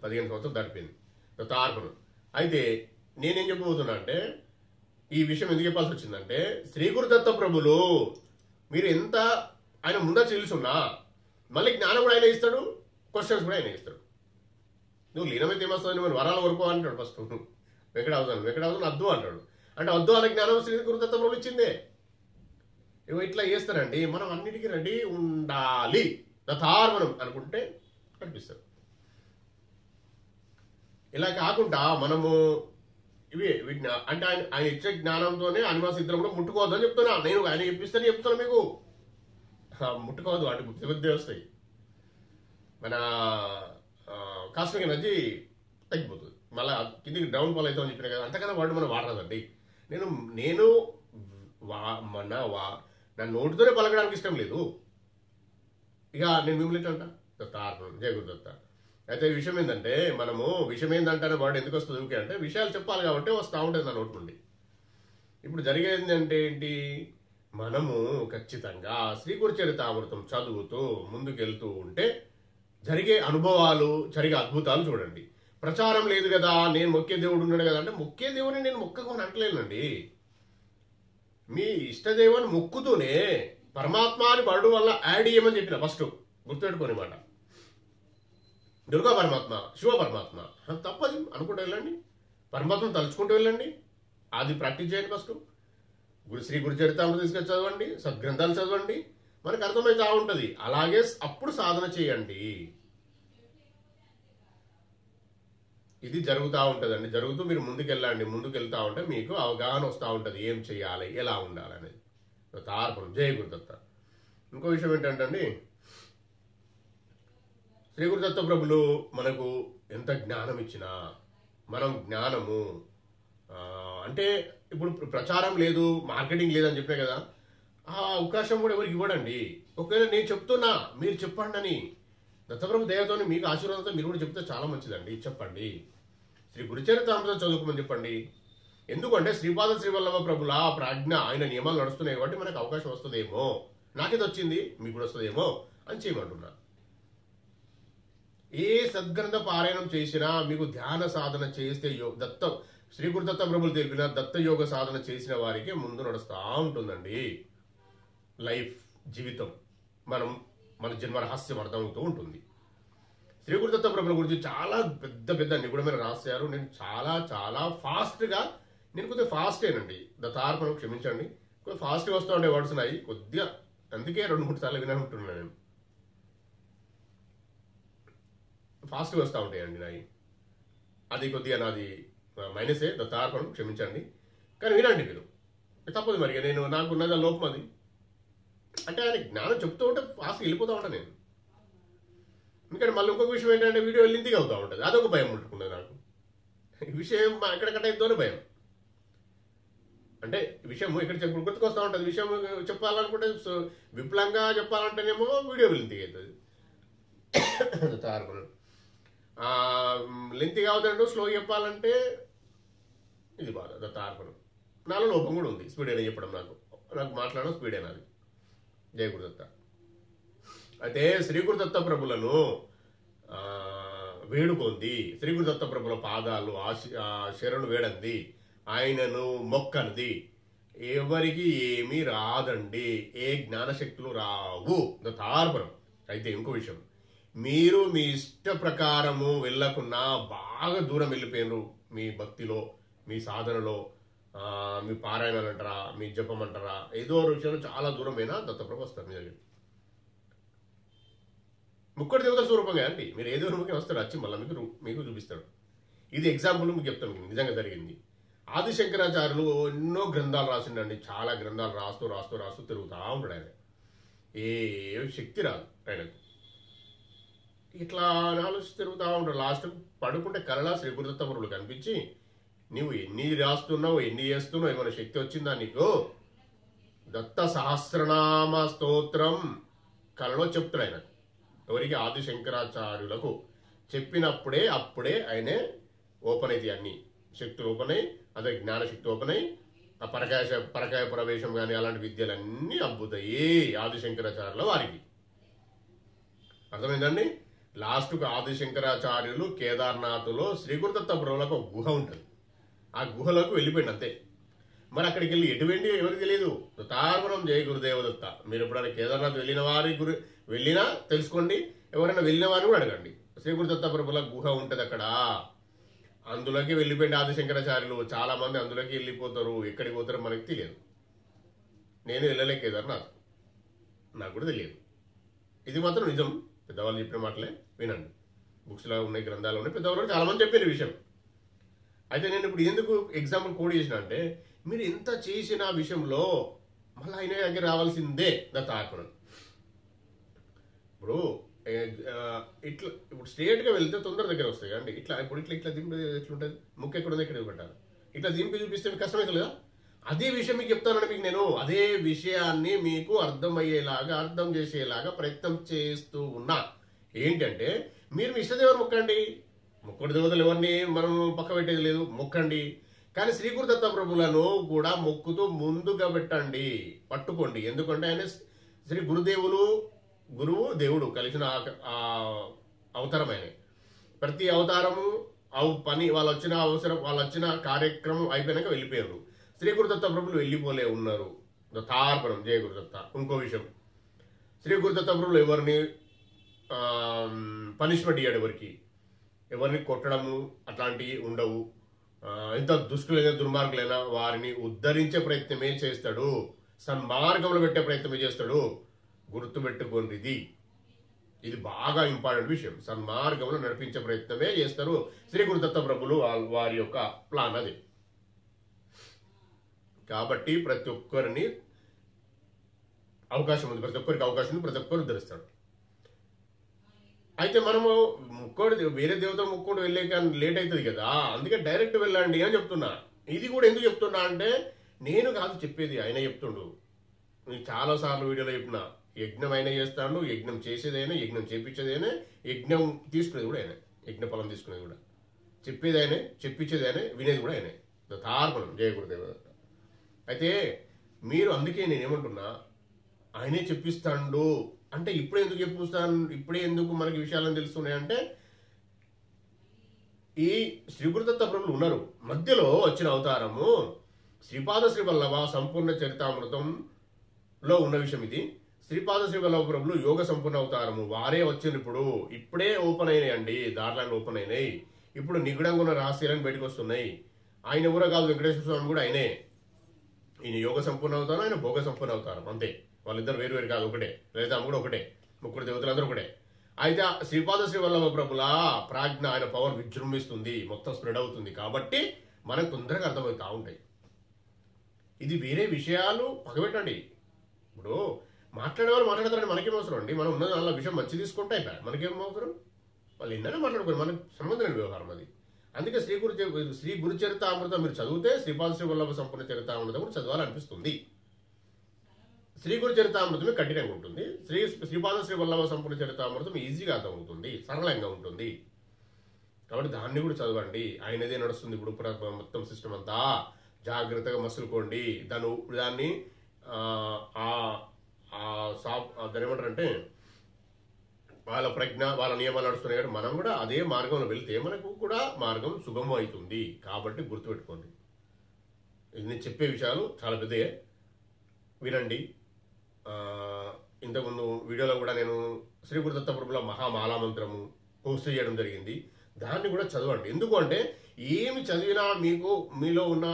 15 సంవత్సరాలు దాటిపోయింది దత్తార్పణం. అయితే నేనేం చెప్పబోతున్నా అంటే, ఈ విషయం ఎందుకు చెప్పాల్సి వచ్చిందంటే, శ్రీ గురుదత్త ప్రభులు మీరు ఎంత ఆయన ముందర తెలుసున్నా మళ్ళీ జ్ఞానం కూడా ఆయన ఇస్తాడు, క్వశ్చన్స్ కూడా ఆయన ఇస్తాడు. నువ్వు లీనమైతే ఏమొస్తుంది, నువ్వు వరాల వరకు అంటాడు. ఫస్ట్ వెంకటావధానం అద్దు అంటాడు. అంటే వద్దు అనే జ్ఞానం శ్రీ గురుదత్త ప్రభులు ఇచ్చిందే. ఇట్లా చేస్తారండి. మనం అన్నిటికీ రెడీ ఉండాలి, దత్తార్పణం అనుకుంటే కనిపిస్తారు. ఇలా కాకుండా మనము వీటిని అంటే ఆయన ఇచ్చే జ్ఞానంతోనే అనివాస ఇద్దరు కూడా ముట్టుకోవద్దని చెప్తున్నా. నేను ఆయన చెప్పిస్తాను చెప్తున్నా మీకు, ముట్టుకోవద్దు, వాటి బుద్ధి వస్తాయి. మన కాస్మిక్ ఎనర్జీ తగ్గిపోతుంది, మళ్ళీ కిందికి డౌన్ ఫాల్ అవుతామని చెప్పినా కదా. అంతకన్నా వాడు మనం వాడరాదండి. నేను నా నోటితోనే పలకడానికి ఇష్టం లేదు. ఇక నేను మిమ్మల్ని అంట దత్తార్పణం, జయ గురుదత్త. అయితే విషయం ఏంటంటే, విషయం ఏంటంటే వాడు ఎందుకు వస్తుంది ఊకే అంటే, విషయాలు చెప్పాలి కాబట్టి వస్తూ ఉంటుంది నా నోటి నుండి. ఇప్పుడు జరిగేది అంటే ఏంటి, మనము ఖచ్చితంగా శ్రీ గురు చరితామృతం చదువుతూ ముందుకెళ్తూ ఉంటే జరిగే అనుభవాలు, జరిగే అద్భుతాలు చూడండి. ప్రచారం లేదు కదా, నేను మొక్కే దేవుడు ఉన్నాడు కదా అంటే, మొక్కే దేవుడిని నేను మొక్కకొని అంటలేనండి. మీ ఇష్టదేవాన్ని మొక్కుతూనే పరమాత్మాని బరుడు వల్ల యాడ్ చేయమని చెప్పిన ఫస్ట్ గుర్తుపెట్టుకోని మాట. దుర్గా పరమాత్మ, శివ పరమాత్మ, తప్పది అనుకుంటూ వెళ్ళండి, పరమాత్మను తలుచుకుంటూ వెళ్ళండి. అది ప్రాక్టీస్ చేయండి. ఫస్ట్ శ్రీ గురు చరితామృతం తీసుకొని చదవండి, సద్గ్రంథాలు చదవండి, మనకు అర్థమైతే ఉంటుంది. అలాగే అప్పుడు సాధన చేయండి. ఇది జరుగుతూ ఉంటుందండి. జరుగుతూ మీరు ముందుకెళ్ళండి. ముందుకెళ్తా ఉంటే మీకు అవగాహన వస్తూ ఉంటుంది, ఏం చేయాలి, ఎలా ఉండాలి అనేది. దత్తార్పణం, జయ గురుదత్త. ఇంకో విషయం ఏంటంటే అండి, శ్రీ గురుదత్త ప్రభులు మనకు ఎంత జ్ఞానం ఇచ్చినా మనం జ్ఞానము అంటే ఇప్పుడు ప్రచారం లేదు, మార్కెటింగ్ లేదని చెప్పే కదా, ఆ అవకాశం కూడా ఎవరికి ఇవ్వడండి. ఒకవేళ నేను చెప్తున్నా మీరు చెప్పండి అని, దత్తప్రభు దయతోని మీకు ఆశీర్వాదంతో మీరు కూడా చెప్తే చాలా మంచిదండి. చెప్పండి, శ్రీ గురుచరితామృతం చదువుకోమని చెప్పండి. ఎందుకంటే శ్రీపాద శ్రీవల్లభ ప్రభుల ప్రాజ్ఞ, ఆయన నియమాలు నడుస్తున్నాయి కాబట్టి మనకు అవకాశం వస్తుందేమో, నాకేది వచ్చింది మీకు కూడా వస్తుందేమో అని చేయమంటున్నా. ఏ సద్గ్రంథ పారాయణం చేసినా మీకు ధ్యాన సాధన చేస్తే శ్రీ గురుదత్త ప్రభులు తెలిపిన దత్త యోగ సాధన చేసిన వారికి ముందు నడుస్తూ ఉంటుందండి లైఫ్, జీవితం. మన జన్మ రహస్యం అర్థమవుతూ ఉంటుంది. శ్రీ గురుదత్త ప్రభుల గురించి చాలా పెద్ద పెద్ద నిగూఢమైన రహస్యాలు నేను చాలా ఫాస్ట్గా, నేను కొద్దిగా ఫాస్టేనండి, దత్తార్పణం క్షమించండి, కొద్దిగా ఫాస్ట్గా వస్తూ ఉండే వర్డ్స్ ఉన్నాయి కొద్దిగా, అందుకే 2-3 సార్లు వినాలంటున్నాను. నేను ఫాస్ట్గా వస్తూ ఉంటాయండి నాయి, అది కొద్దిగా నాది మైనసే, దత్తార్పణం క్షమించండి. కానీ వినండి మీరు, తప్పదు మరి నేను నాకున్నది ఆ లోపం అది. అంటే ఆయన జ్ఞానం చెప్తూ ఉంటే ఫాస్ట్ వెళ్ళిపోతూ ఉంటాను నేను. ఎందుకంటే మళ్ళీ ఇంకొక విషయం ఏంటంటే వీడియో లింతిగా అవుతూ ఉంటుంది, అదొక భయం ఉంటున్నది నాకు. విషయం ఎక్కడికట్ట అయితేనే భయం. అంటే విషయం ఇక్కడ గుర్తుకొస్తూ ఉంటుంది. విషయం చెప్పాలనుకుంటే విపులంగా చెప్పాలంటేనేమో వీడియో లింతిగా అవుతుంది, లింతిగా అవుతాడు. స్లో చెప్పాలంటే ఇది బాధ దత్తార్పణం. నాలో లోపం కూడా ఉంది, స్పీడ్ అయినా చెప్పడం. నాకు మాట్లాడడం స్పీడ్ అయినా అది. జయ గురుదత్త. అయితే శ్రీ గురుదత్త ప్రభులను వేడుకొంది, శ్రీ గురుదత్త ప్రభుల పాదాలు శరణు వేడంది, ఆయనను మొక్కనిది. ఎవరికి ఏమీ రాదండి, ఏ జ్ఞానశక్తులు రావు దత్తార్పణం. అయితే ఇంకో విషయం, మీరు మీ ఇష్ట ప్రకారము వెళ్ళకున్నా బాగా దూరం వెళ్ళిపోయినారు మీ భక్తిలో, మీ సాధనలో, మీ పారాయణాలు అంటారా, మీ జపం అంటారా, ఏదో విషయంలో చాలా దూరమైనా దత్తప్రభు వస్తారు మీ దగ్గర. ముక్కటి దేవత స్వరూపంగా అండి. మీరు ఏ దూరంకి వస్తారు, వచ్చి మళ్ళీ మీకు చూపిస్తాడు. ఇది ఎగ్జాంపుల్ మీకు చెప్తాను, నిజంగా జరిగింది. ఆదిశంకరాచార్యులు ఎన్నో గ్రంథాలు రాసిండండి, చాలా గ్రంథాలు రాస్తూ రాస్తూ రాస్తూ తిరుగుతూ ఉంటాడు ఆయన. ఏ శక్తి రాదు ఆయనకు. ఇట్లా ఆలోచిస్తూ తిరుగుతూ ఉంటాడు. లాస్ట్ పడుకుంటే కరళ శ్రీ గురుదత్త ప్రభులు కనిపించి, నువ్వు ఎన్ని రాస్తున్నావు, ఎన్ని చేస్తున్నావు, ఏమైనా శక్తి వచ్చిందా నీకు? దత్త సహస్రనామ స్తోత్రం కళలో చెప్తాడు ఆయన. ఎవరికి? ఆదిశంకరాచార్యులకు చెప్పినప్పుడే అప్పుడే ఆయనే ఓపెన్ అయితే అన్ని శక్తులు ఓపెన్ అయ్యి, అదే జ్ఞానశక్తి ఓపెన్ అయ్యి, ఆ పరకాయ ప్రవేశం కానీ అలాంటి విద్యలన్నీ అబ్బుతాయి ఆదిశంకరాచార్యుల వారికి. అర్థమైందండి? లాస్ట్కు ఆదిశంకరాచార్యులు కేదార్నాథ్లో శ్రీ గురుదత్త ప్రభువులకు ఒక గుహ ఉంటుంది, ఆ గుహలోకి వెళ్ళిపోయింది అంతే. మరి అక్కడికి వెళ్ళి ఎటువంటి ఎవరికి తెలియదు. దత్తార్పణం జయ గురుదేవదత్త. మీరు ఎప్పుడైనా కేదార్నాథ్ వెళ్ళినా తెలుసుకోండి, ఎవరైనా వెళ్ళిన వారిని కూడా అడగండి. శ్రీ గురుదత్త ప్రభుల గుహ ఉంటుంది అక్కడ, అందులోకి వెళ్ళిపోయింది ఆదిశంకరాచార్యులు. చాలా మంది అందులోకి వెళ్ళిపోతారు, ఎక్కడికి పోతారో మనకి తెలియదు. నేను వెళ్ళలే కేదార్నాథ్, నాకు కూడా తెలియదు. ఇది మాత్రం నిజం, పెద్దవాళ్ళు చెప్పిన మాటలే వినండి. బుక్స్లో ఉన్నాయి, గ్రంథాలు ఉన్నాయి, పెద్దవాళ్ళు చాలా మంది చెప్పిన విషయం. అయితే నేను ఇప్పుడు ఎందుకు ఎగ్జాంపుల్ కోడ్ చేసిన అంటే, మీరు ఎంత చేసిన విషయంలో మళ్ళీ ఆయన దగ్గర రావాల్సిందే దత్తార్పణం. ఇప్పుడు ఇప్పుడు స్ట్రేట్గా వెళ్తే తొందర దగ్గర వస్తాయి అండి. ఇట్లా దింపి ఎట్లుంటుంది, ముక్కు ఎక్కడ ఉంది, ఇక్కడ పెట్టాలి. ఇట్లా దింపి చూపిస్తే మీకు కష్టమైతే లేదా? అదే విషయం మీకు చెప్తానని మీకు నేను అదే విషయాన్ని మీకు అర్థం చేసేలాగా ప్రయత్నం చేస్తూ ఉన్నా. ఏంటంటే, మీరు మీ ఇష్టదేవరు మొక్కండి, ముక్కడి దేవతలు ఎవరిని మనం పక్క పెట్టేది లేదు, మొక్కండి. కానీ శ్రీ గురుదత్త ప్రభులను కూడా మొక్కుతూ ముందుగా పెట్టండి, పట్టుకోండి. ఎందుకంటే ఆయన శ్రీ గురువు దేవుడు కలిసిన అవతారం ఆయన. ప్రతి అవతారము పని వాళ్ళు వచ్చిన కార్యక్రమం అయిపోయినాక వెళ్ళిపోయారు. శ్రీ గురుదత్త ప్రభులు వెళ్ళిపోలే ఉన్నారు. దత్తార్పణం జయ గురుదత్త. ఇంకో విషయం, శ్రీ గురుదత్త ప్రభులు ఎవరిని పనిష్మెంట్ ఇయ్యాడు, ఎవరిని కొట్టడము అట్లాంటివి ఉండవు. ఎంత దుష్టులైనా దుర్మార్గులైనా వారిని ఉద్ధరించే ప్రయత్నమే చేస్తాడు, సన్మార్గంలో పెట్టే ప్రయత్నమే చేస్తాడు. గుర్తుపెట్టుకోండి, ఇది బాగా ఇంపార్టెంట్ విషయం. సన్మార్గంలో నడిపించే ప్రయత్నమే చేస్తారు శ్రీ గురుదత్త ప్రభులు, వారి యొక్క ప్లాన్ అది. కాబట్టి ప్రతి ఒక్కరికి అవకాశం ఉంది, ప్రతి ఒక్కరు ధరిస్తాడు. అయితే మనము వేరే దేవతలు ముక్కోడు వెళ్ళే కానీ లేట్ అవుతుంది కదా, అందుకే డైరెక్ట్ వెళ్ళండి అని చెప్తున్నా. ఇది కూడా ఎందుకు చెప్తున్నా అంటే, నేను కాదు చెప్పేది, ఆయన చెప్తుండు. నేను చాలా సార్లు వీడియోలో చెప్పిన, యజ్ఞం అయినా చేస్తాడు, యజ్ఞం చేసేదైనా, యజ్ఞం చేపించేదైనా, యజ్ఞం తీసుకునేది కూడా ఆయన, యజ్ఞ ఫలం తీసుకునేది కూడా చెప్పేది ఆయనే, చెప్పించేది ఆయనే, వినేది కూడా ఆయనే. దత్తార్పణం జయ గురుదేవదత్త. అయితే మీరు అందుకే నేనేమంటున్నా, ఆయనే చెప్పిస్తాడు అంటే ఇప్పుడే ఎందుకు చెప్పిస్తాను, ఇప్పుడే ఎందుకు మనకి విషయాలను తెలుస్తున్నాయంటే, ఈ శ్రీ గురుదత్త ప్రభులు ఉన్నారు. మధ్యలో వచ్చిన అవతారము శ్రీపాద శ్రీవల్లభ సంపూర్ణ చరితామృతంలో ఉన్న విషయం ఇది. శ్రీపాద శ్రీవల్లభ ప్రభులు యోగ సంపూర్ణ అవతారము, వారే వచ్చిన ఇప్పుడే ఓపెన్ అయినాయి అండి, దారులను ఓపెన్ అయినాయి. ఇప్పుడు నిగుడంగా ఉన్న రహస్యాలను బయటకు వస్తున్నాయి. ఆయన ఎవరో కాదు, వెంకటేశ్వర స్వామి కూడా ఆయనే. ఈయన యోగ సంపూర్ణ అవతారం, ఆయన భోగ సంపూర్ణ అవతారం, అంతే. వాళ్ళిద్దరు వేరు కాదు, ఒకటే. లేదా కూడా ఒకటే, ముగ్గురు దేవతలందరూ ఒకటే. అయితే శ్రీపాద శ్రీవల్లభ ప్రభుల ప్రాజ్ఞ, ఆయన పవర్ విజృంభిస్తుంది, మొత్తం స్ప్రెడ్ అవుతుంది. కాబట్టి మనకు తొందరగా అర్థమవుతా ఉంటాయి. ఇది వేరే విషయాలు పగబెట్టండి. ఇప్పుడు మాట్లాడే వాళ్ళు మాట్లాడతారని మనకేం అవసరం అండి? మనం ఉన్న దానిలో విషయం మంచి తీసుకుంటే అయిపోయి, మనకేం అవసరం? వాళ్ళు ఎన్నైనా మాట్లాడుకోరు, మనకు సంబంధం లేని వ్యవహారం అది. అందుకే శ్రీ గురు చరితామృతం మీరు చదివితే శ్రీపాద శ్రీ వల్లభ సంపూర్ణ చరితామృతం కూడా చదవాలనిపిస్తుంది. శ్రీ గురు చరితామృతమే కఠినంగా ఉంటుంది, శ్రీపాద శ్రీ వల్లభ సంపూర్ణ చరితామృతం ఈజీగా అర్థమవుతుంది, సరళంగా ఉంటుంది. కాబట్టి దాన్ని కూడా చదవండి. ఆయనదే నడుస్తుంది ఇప్పుడు మొత్తం సిస్టమ్ అంతా. జాగ్రత్తగా మసులుకోండి. దాన్ని దాని ఏమంటారంటే వాళ్ళ ప్రజ్ఞ, వాళ్ళ నియమాలు నడుస్తున్నాయి కాబట్టి మనం కూడా అదే మార్గంలో వెళ్తే మనకు కూడా మార్గం సుగమం అవుతుంది. కాబట్టి గుర్తుపెట్టుకోండి, ఇది నేను చెప్పే విషయాలు చాలా పెద్దయే, వినండి. ఇంతకుముందు వీడియోలో కూడా నేను శ్రీ గురుదత్త ప్రభుల మహామాలా మంత్రము పోస్ట్ చేయడం జరిగింది. దాన్ని కూడా చదవండి. ఎందుకు అంటే ఏమి చదివినా మీలో ఉన్న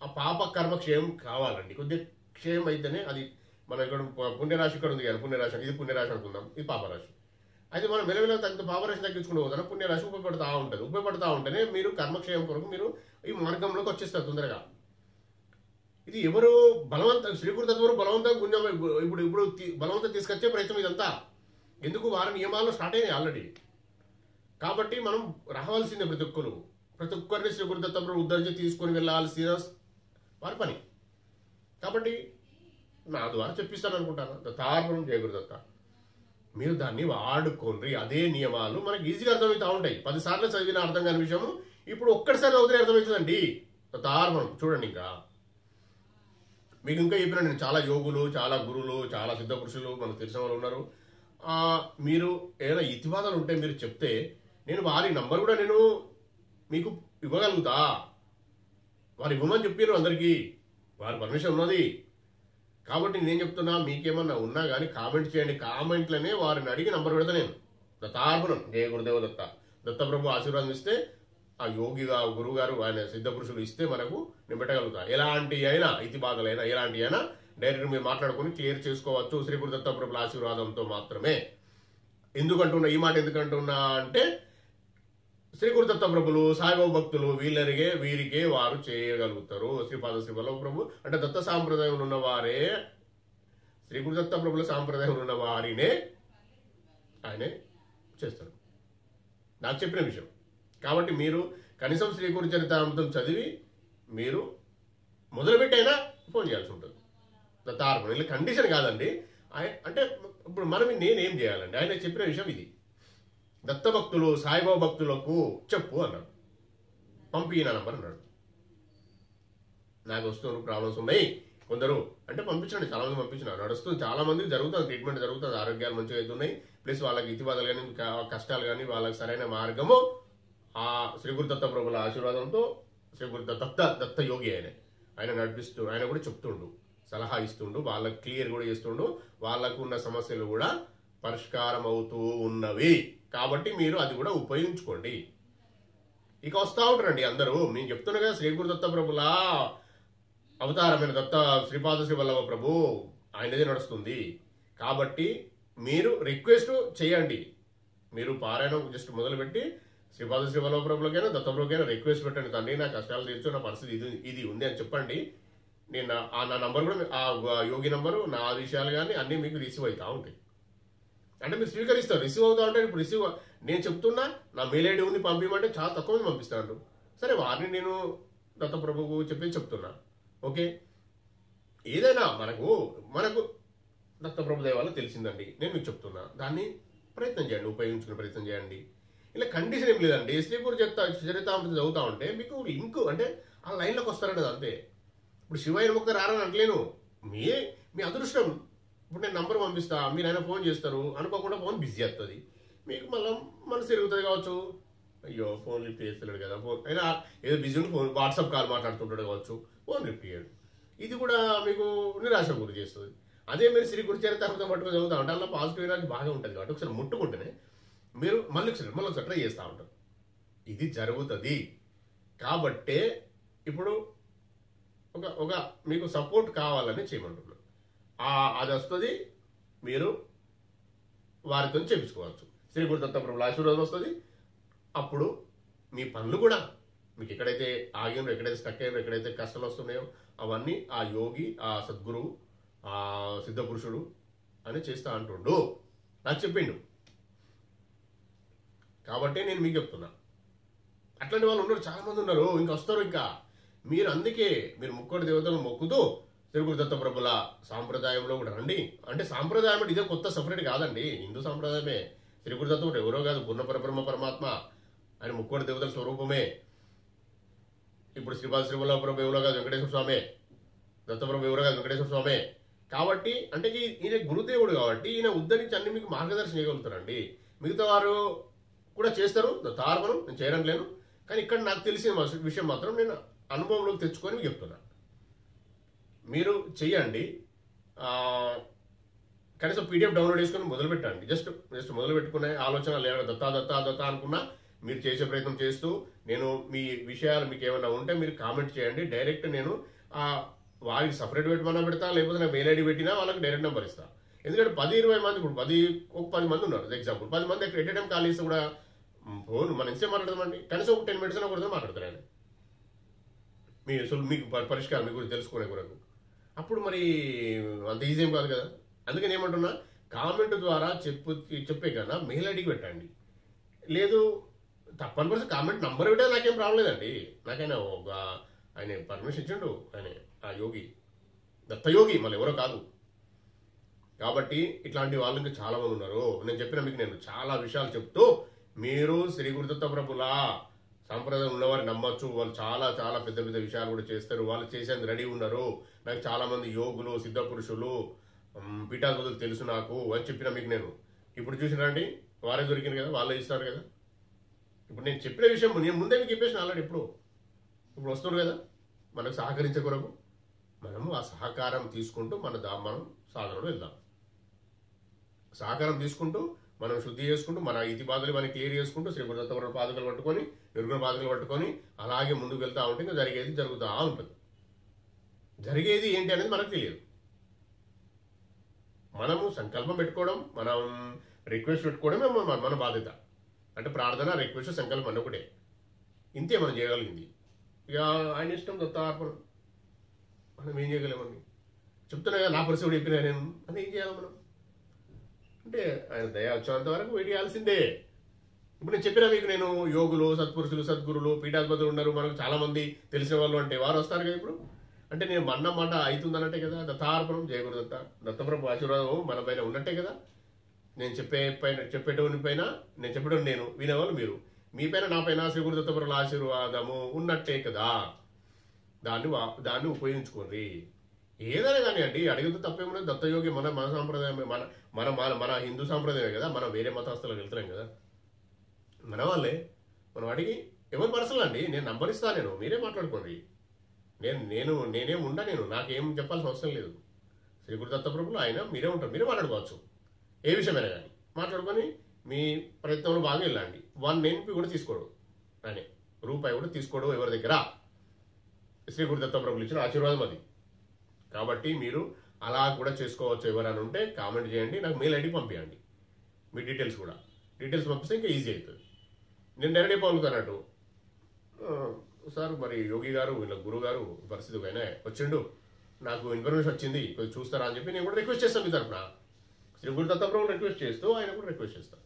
ఆ పాప కర్మ క్షయం కావాలండి. కొద్దిగా క్షయం అయితేనే అది. మన ఇక్కడ పుణ్యరాశి ఇక్కడ ఉంది కదా, పుణ్యరాశి, ఇది పుణ్యరాశి అనుకుందాం, ఇది పాపరాశి. అయితే మనం వెలవెల పాపరాశి తగ్గించుకుంటూ పోతాను, పుణ్యరాశి ఉపయోగపడతా ఉంటేనే మీరు కర్మక్షయం కొరకు మీరు ఈ మార్గంలోకి వచ్చేస్తారు తొందరగా. ఇది ఎవరు శ్రీ గురుదత్త బలవంతంగా ఇప్పుడు బలవంతం తీసుకొచ్చే ప్రయత్నం ఇదంతా. ఎందుకు? వారి నియమాలు స్టార్ట్ అయినాయి ఆల్రెడీ. కాబట్టి మనం రావాల్సిందే. ప్రతి ఒక్కరిని శ్రీ గురుదత్త ఉద్ధరించి తీసుకొని వెళ్ళాల్సిన వారి పని. కాబట్టి నా ద్వారా చెప్పిస్తాను అనుకుంటాను. దత్తార్పణం జయ గురుదత్త. మీరు దాన్ని వాడుకోండి. అదే నియమాలు మనకి ఈజీగా అర్థమవుతూ ఉంటాయి. 10 సార్లు చదివిన అర్థం కాని విషయము ఇప్పుడు ఒక్కటిసారి చదివితే అర్థమవుతుందండి. దత్తార్పణం చూడండి. ఇంకా మీకు ఇంకా చెప్పిన నేను చాలా యోగులు, చాలా గురువులు, చాలా సిద్ధ పురుషులు మనకు తెలిసిన వాళ్ళు ఉన్నారు. మీరు ఏదైనా ఇతివాదాలు ఉంటే మీరు చెప్తే నేను వారి నంబర్ కూడా నేను మీకు ఇవ్వగలుగుతా. వారు ఇవ్వమని చెప్పారు అందరికీ, వారి పర్మిషన్ ఉన్నది. కాబట్టి నేనేం చెప్తున్నా, మీకేమన్నా ఉన్నా కానీ కామెంట్ చేయండి. కామెంట్లనే వారిని అడిగి నంబర్ పెడతా నేను. దత్తార్పణం జయ గురుదేవ దత్త. దత్తప్రభు ఆశీర్వాదం ఇస్తే, ఆ యోగిగా గురువు గారు ఆయన సిద్ధ పురుషులు ఇస్తే మనకు నేను పెట్టగలుగుతా. ఎలాంటి అయినా ఇతి బాధలైనా ఎలాంటి అయినా డైరెక్ట్ మీరు మాట్లాడుకుని క్లియర్ చేసుకోవచ్చు శ్రీ గురు దత్తప్రభుల ఆశీర్వాదంతో మాత్రమే. ఎందుకంటున్నా ఈ మాట? ఎందుకంటున్నా అంటే శ్రీ గురు దత్తప్రభులు సాయిబాబా భక్తులు వీరికే వారు చేయగలుగుతారు. శ్రీపాద శ్రీ వల్లభ ప్రభు అంటే దత్త సాంప్రదాయంలో ఉన్న వారే, శ్రీ గురు దత్తప్రభుల సాంప్రదాయంలో ఉన్న వారినే ఆయనే చేస్తారు. నాకు చెప్పిన విషయం. కాబట్టి మీరు కనీసం శ్రీ గురు చరితామృతం చదివి మీరు మొదలుపెట్టైనా ఫోన్ చేయాల్సి ఉంటుంది. దత్తార్పణ ఇలా కండిషన్ కాదండి. అంటే ఇప్పుడు నేనేం చేయాలండి? ఆయన చెప్పిన విషయం ఇది. దత్తభక్తులు సాయిబాబా భక్తులకు చెప్పు అన్నాడు. పంపిన నంబర్ అన్నాడు. నాకు వస్తున్న ప్రాబ్లమ్స్ ఉన్నాయి కొందరు అంటే పంపించండి. చాలా మంది పంపించిన నడుస్తుంది, చాలా మందికి జరుగుతుంది, ట్రీట్మెంట్ జరుగుతుంది, ఆరోగ్యాలు మంచిగా అవుతున్నాయి. ప్లస్ వాళ్ళకి ఇతిబాధలు కానీ కష్టాలు కానీ వాళ్ళకి సరైన మార్గము ఆ శ్రీ గురు దత్త ప్రభుల ఆశీర్వాదంతో శ్రీ గురు దత్త యోగి ఆయన నడిపిస్తూ, ఆయన కూడా చెప్తుండు, సలహా ఇస్తుండు, వాళ్ళకి క్లియర్ కూడా చేస్తుండు. వాళ్ళకు ఉన్న సమస్యలు కూడా పరిష్కారం అవుతూ ఉన్నవి. కాబట్టి మీరు అది కూడా ఉపయోగించుకోండి. ఇక వస్తూ ఉంటారండి అందరూ. నేను చెప్తున్నా కదా, శ్రీ గురు దత్త ప్రభుల అవతారమైన శ్రీపాద శ్రీ వల్లభ ప్రభు ఆయనదే నడుస్తుంది. కాబట్టి మీరు రిక్వెస్ట్ చేయండి. మీరు పారాయణం జస్ట్ మొదలుపెట్టి శ్రీపాద శ్రీ వల్లభ ప్రభులకైనా దత్తప్రభుకైనా రిక్వెస్ట్ పెట్టండి. తండ్రి నా కష్టాలు తీర్చు, నా పరిస్థితి ఇది ఉంది అని చెప్పండి. నేను నా నంబర్ కూడా ఆ యోగి నంబరు, నా విషయాలు కానీ అన్నీ మీకు రిసీవ్ అవుతూ ఉంటాయి. అంటే మీరు స్వీకరిస్తారు. రిసీవ్ అవుతా ఉంటారు. ఇప్పుడు నేను చెప్తున్నా, నా మెయిల్ ఐడి ఉంది పంపించమంటే చాలా తక్కువ మంది పంపిస్తాను. సరే, వారిని నేను దత్తప్రభుకు చెప్తున్నా. ఓకే, ఏదైనా మనకు దత్తప్రభు దయ వల్ల తెలిసిందండి, నేను మీకు చెప్తున్నా. దాన్ని ప్రయత్నం చేయండి, ఉపయోగించుకునే ప్రయత్నం చేయండి. ఇలా కండిషన్ ఏం లేదండి. శ్రీ గురు చరితామృతం చదువుతా ఉంటే మీకు లింక్ అంటే ఆ లైన్లోకి వస్తారండి. అంతే. ఇప్పుడు శివయ్య ముక్త రారని అంటలేను, మీ అదృష్టం. ఇప్పుడు నేను నంబర్ పంపిస్తా, మీరు అయినా ఫోన్ చేస్తారు, అనుకోకుండా ఫోన్ బిజీ వస్తుంది, మీకు మళ్ళీ మనసు తిరుగుతుంది కావచ్చు. అయ్యో ఫోన్ లిఫ్ట్ చేస్తలేడు కదా, ఫోన్ అయినా ఏదో బిజీ ఉండి ఫోన్ వాట్సాప్ కాల్ మాట్లాడుతుంటాడు కావచ్చు, ఫోన్ లిఫ్ట్ చేయడు. ఇది కూడా మీకు నిరాశ గురి చేస్తుంది. అదే మీరు శ్రీ గురు చరితామృతం పట్టుకుని చదువుతా ఉంటారు, అలా పాజిటివ్ ఎనర్జీ బాగా ఉంటుంది. కాబట్టి ఒకసారి ముట్టుకుంటేనే మీరు మళ్ళీ ఒకసారి ట్రై చేస్తూ ఉంటారు. ఇది జరుగుతుంది. కాబట్టే ఇప్పుడు ఒక మీకు సపోర్ట్ కావాలని చేయమంటున్నాను. అది వస్తుంది, మీరు వారితో చేయించుకోవచ్చు. శ్రీ గురు దత్తప్రభుల ఆశీర్వాదం వస్తుంది. అప్పుడు మీ పనులు కూడా మీకు ఎక్కడైతే ఆగినో, ఎక్కడైతే స్టక్ అయ్యారో, ఎక్కడైతే కష్టాలు వస్తున్నాయో అవన్నీ ఆ యోగి, ఆ సద్గురువు, ఆ సిద్ధ పురుషుడు అని చేస్తా అంటుండు, నాకు చెప్పిండు. కాబట్టి నేను మీకు చెప్తున్నా. అట్లాంటి వాళ్ళు ఉన్నారు, చాలా మంది ఉన్నారు, ఇంకా వస్తారు. ఇంకా మీరు అందుకే మీరు ముక్కోటి దేవతలను మొక్కుతూ శ్రీ గురుదత్త ప్రభుల సాంప్రదాయంలో కూడా రండి. అంటే సాంప్రదాయం అంటే ఇదే కొత్త సపరేట్ కాదండి, హిందూ సాంప్రదాయమే. శ్రీ గురుదత్త ఎవరో కాదు, పూర్ణ పరబ్రహ్మ పరమాత్మ, ఆయన ముక్కోటి దేవతల స్వరూపమే. ఇప్పుడు శ్రీవల్ల ప్రభు ఎవరో కాదు, వెంకటేశ్వర స్వామి. దత్తప్రభు ఎవరో కాదు, వెంకటేశ్వర స్వామి. కాబట్టి అంటే ఈయన గురుదేవుడు కాబట్టి ఈయన ఉద్ధరించి అన్ని మీకు మార్గదర్శనం చేయగలుగుతారండి. మిగతా వారు కూడా చేస్తారు, తార్మను నేను చేయడం. కానీ ఇక్కడ నాకు తెలిసిన విషయం మాత్రం నేను అనుభవంలోకి తెచ్చుకొని మీకు చెప్తున్నా. మీరు చెయ్యండి, కనీసం పీడిఎఫ్ డౌన్లోడ్ చేసుకొని మొదలు పెట్టండి. జస్ట్ మొదలు పెట్టుకునే ఆలోచన లేదా దత్తా అనుకున్నా మీరు చేసే ప్రయత్నం చేస్తూ, నేను మీ విషయాలు మీకు ఏమైనా ఉంటే మీరు కామెంట్ చేయండి. డైరెక్ట్ నేను వారికి సపరేట్ పెట్టమన్నా పెడతా, లేకపోతే నేను మెయిల్ ఐడి పెట్టినా వాళ్ళకి డైరెక్ట్ నెంబర్ ఇస్తా. ఎందుకంటే 10-20 మంది, ఇప్పుడు 10 మంది ఉన్నారు ఎగ్జాంపుల్, 10 మంది ఎట్ టైం కాల్ చేస్తే కూడా ఫోన్ మన ఎంతసేపు మాట్లాడదామండి, కనీసం ఒక 10 minutes ఒకరితో మాట్లాడతారు ఆయన, మీకు పరిష్కారం మీ గురించి తెలుసుకునే కొరకు. అప్పుడు మరి అంత ఈజీ ఏం కాదు కదా. అందుకని ఏమంటున్నా, కామెంట్ ద్వారా చెప్పే కన్నా మెయిల్ ఐడికి పెట్టండి. లేదు తప్పనిసరి కామెంట్ నంబర్ పెట్టే నాకేం రావలేదండి. నాకైనా ఆయన పర్మిషన్ ఇచ్చిండు, ఆయన ఆ యోగి దత్తయోగి, మళ్ళీ ఎవరో కాదు. కాబట్టి ఇట్లాంటి వాళ్ళు ఇంకా చాలా మంది ఉన్నారు. నేను చెప్పిన మీకు నేను చాలా విషయాలు చెప్తూ, మీరు శ్రీ గురుదత్త ప్రభుల సాంప్రదాయం ఉన్నవారు నమ్మొచ్చు. వాళ్ళు చాలా చాలా పెద్ద పెద్ద విషయాలు కూడా చేస్తారు, వాళ్ళు చేసేందుకు రెడీ ఉన్నారు. నాకు చాలా మంది యోగులు, సిద్ధ పురుషులు, పీఠాధిపతులు తెలుసు నాకు అని చెప్పిన మీకు నేను. ఇప్పుడు చూసినండి, వారే దొరికింది కదా, వాళ్ళే ఇస్తారు కదా. ఇప్పుడు నేను చెప్పిన విషయం నేను ముందే మీకు చెప్పేసిన ఆల్రెడీ. ఇప్పుడు వస్తున్నారు కదా మనకు సహకరించే కొరకు. మనము ఆ సహకారం తీసుకుంటూ మనం సాధనలో వెళ్దాం. సహకారం తీసుకుంటూ మనం శుద్ధి చేసుకుంటూ మన ఇతి బాధలు మనం క్లియర్ చేసుకుంటూ శ్రీ గురుదత్త పాదుకలు పట్టుకొని, నిర్గుణ పాదుకలు పట్టుకొని అలాగే ముందుకు వెళ్తా ఉంటే ఇంకా జరిగేది జరుగుతూ ఉంటుంది. జరిగేది ఏంటి అనేది మనకు తెలియదు. మనము సంకల్పం పెట్టుకోవడం, మనం రిక్వెస్ట్ పెట్టుకోవడమే మన బాధ్యత. అంటే ప్రార్థన, రిక్వెస్ట్, సంకల్పం అన్న ఒకటే. ఇంతే మనం చేయగలిగింది. ఇక ఆయన ఇష్టం దత్తార్పణ, మనం ఏం చేయగలేమండి. చెప్తున్నా కదా, నా పరిస్థితి చెప్పినా నేను అని ఏం చేయాలి మనం అంటే ఆయన దయ వచ్చేంత వరకు వెయిట్ చేయాల్సిందే. ఇప్పుడు నేను చెప్పినా మీకు, నేను యోగులు, సత్పురుషులు, సద్గురులు, పీఠాధిపతులు ఉన్నారు, మనకు చాలా మంది తెలిసిన వాళ్ళు అంటే వారు వస్తారు కదా. ఇప్పుడు అంటే నేను మాట అవుతుందన్నట్టే కదా. దత్తార్పణం, జయ గురుదత్త, దత్తప్రభు ఆశీర్వాదం మన పైన ఉన్నట్టే కదా. నేను చెప్పేటోని పైన నేను చెప్పడం, నేను వినేవాళ్ళు మీరు, మీ పైన నా పైన శ్రీ గురుదత్తప్రభుల ఆశీర్వాదము ఉన్నట్టే కదా. దాన్ని ఉపయోగించుకోండి. ఏదైనా కానీ అండి, అడిగితే తప్పేమన్నా. దత్తయోగి మన సాంప్రదాయం, మన హిందూ సాంప్రదాయమే కదా. మనం వేరే మతస్థులకు వెళ్తున్నాం కదా. మన వాళ్ళే, మనం అడిగి ఎవరి పర్సనల్ అండి, నేను నంబర్ ఇస్తాను, మీరే మాట్లాడుకోండి. నేనేం ఉండా, నాకేం చెప్పాల్సిన అవసరం లేదు. శ్రీ గురుదత్త ప్రభులు ఆయన మీరే ఉంటారు, మీరే మాట్లాడుకోవచ్చు. ఏ విషయమైనా కానీ మాట్లాడుకొని మీ ప్రయత్నంలో బాగా వెళ్ళండి. 1 NP కూడా తీసుకోడు, ఆయన రూపాయి కూడా తీసుకోడు ఎవరి దగ్గర. శ్రీ గురుదత్త ప్రభులు ఇచ్చిన ఆశీర్వాదం అది. కాబట్టి మీరు అలా కూడా చేసుకోవచ్చు. ఎవరైనా ఉంటే కామెంట్ చేయండి, నాకు మెయిల్ ఐడి పంపించండి, మీ డీటెయిల్స్ పంపిస్తే ఇంకా ఈజీ అవుతుంది. నేను డైరెక్ట్ పంపుతానట్టు, సార్ మరి యోగి గారు, వీళ్ళ గురువు గారు పరిస్థితి అయినా వచ్చిండు, నాకు ఇన్ఫర్మేషన్ వచ్చింది, కొంచెం చూస్తారా అని చెప్పి నేను కూడా రిక్వెస్ట్ చేస్తాను. మీ తరఫున శ్రీ గురుదత్త ప్రభువు రిక్వెస్ట్ చేస్తూ ఆయన కూడా రిక్వెస్ట్ చేస్తాను.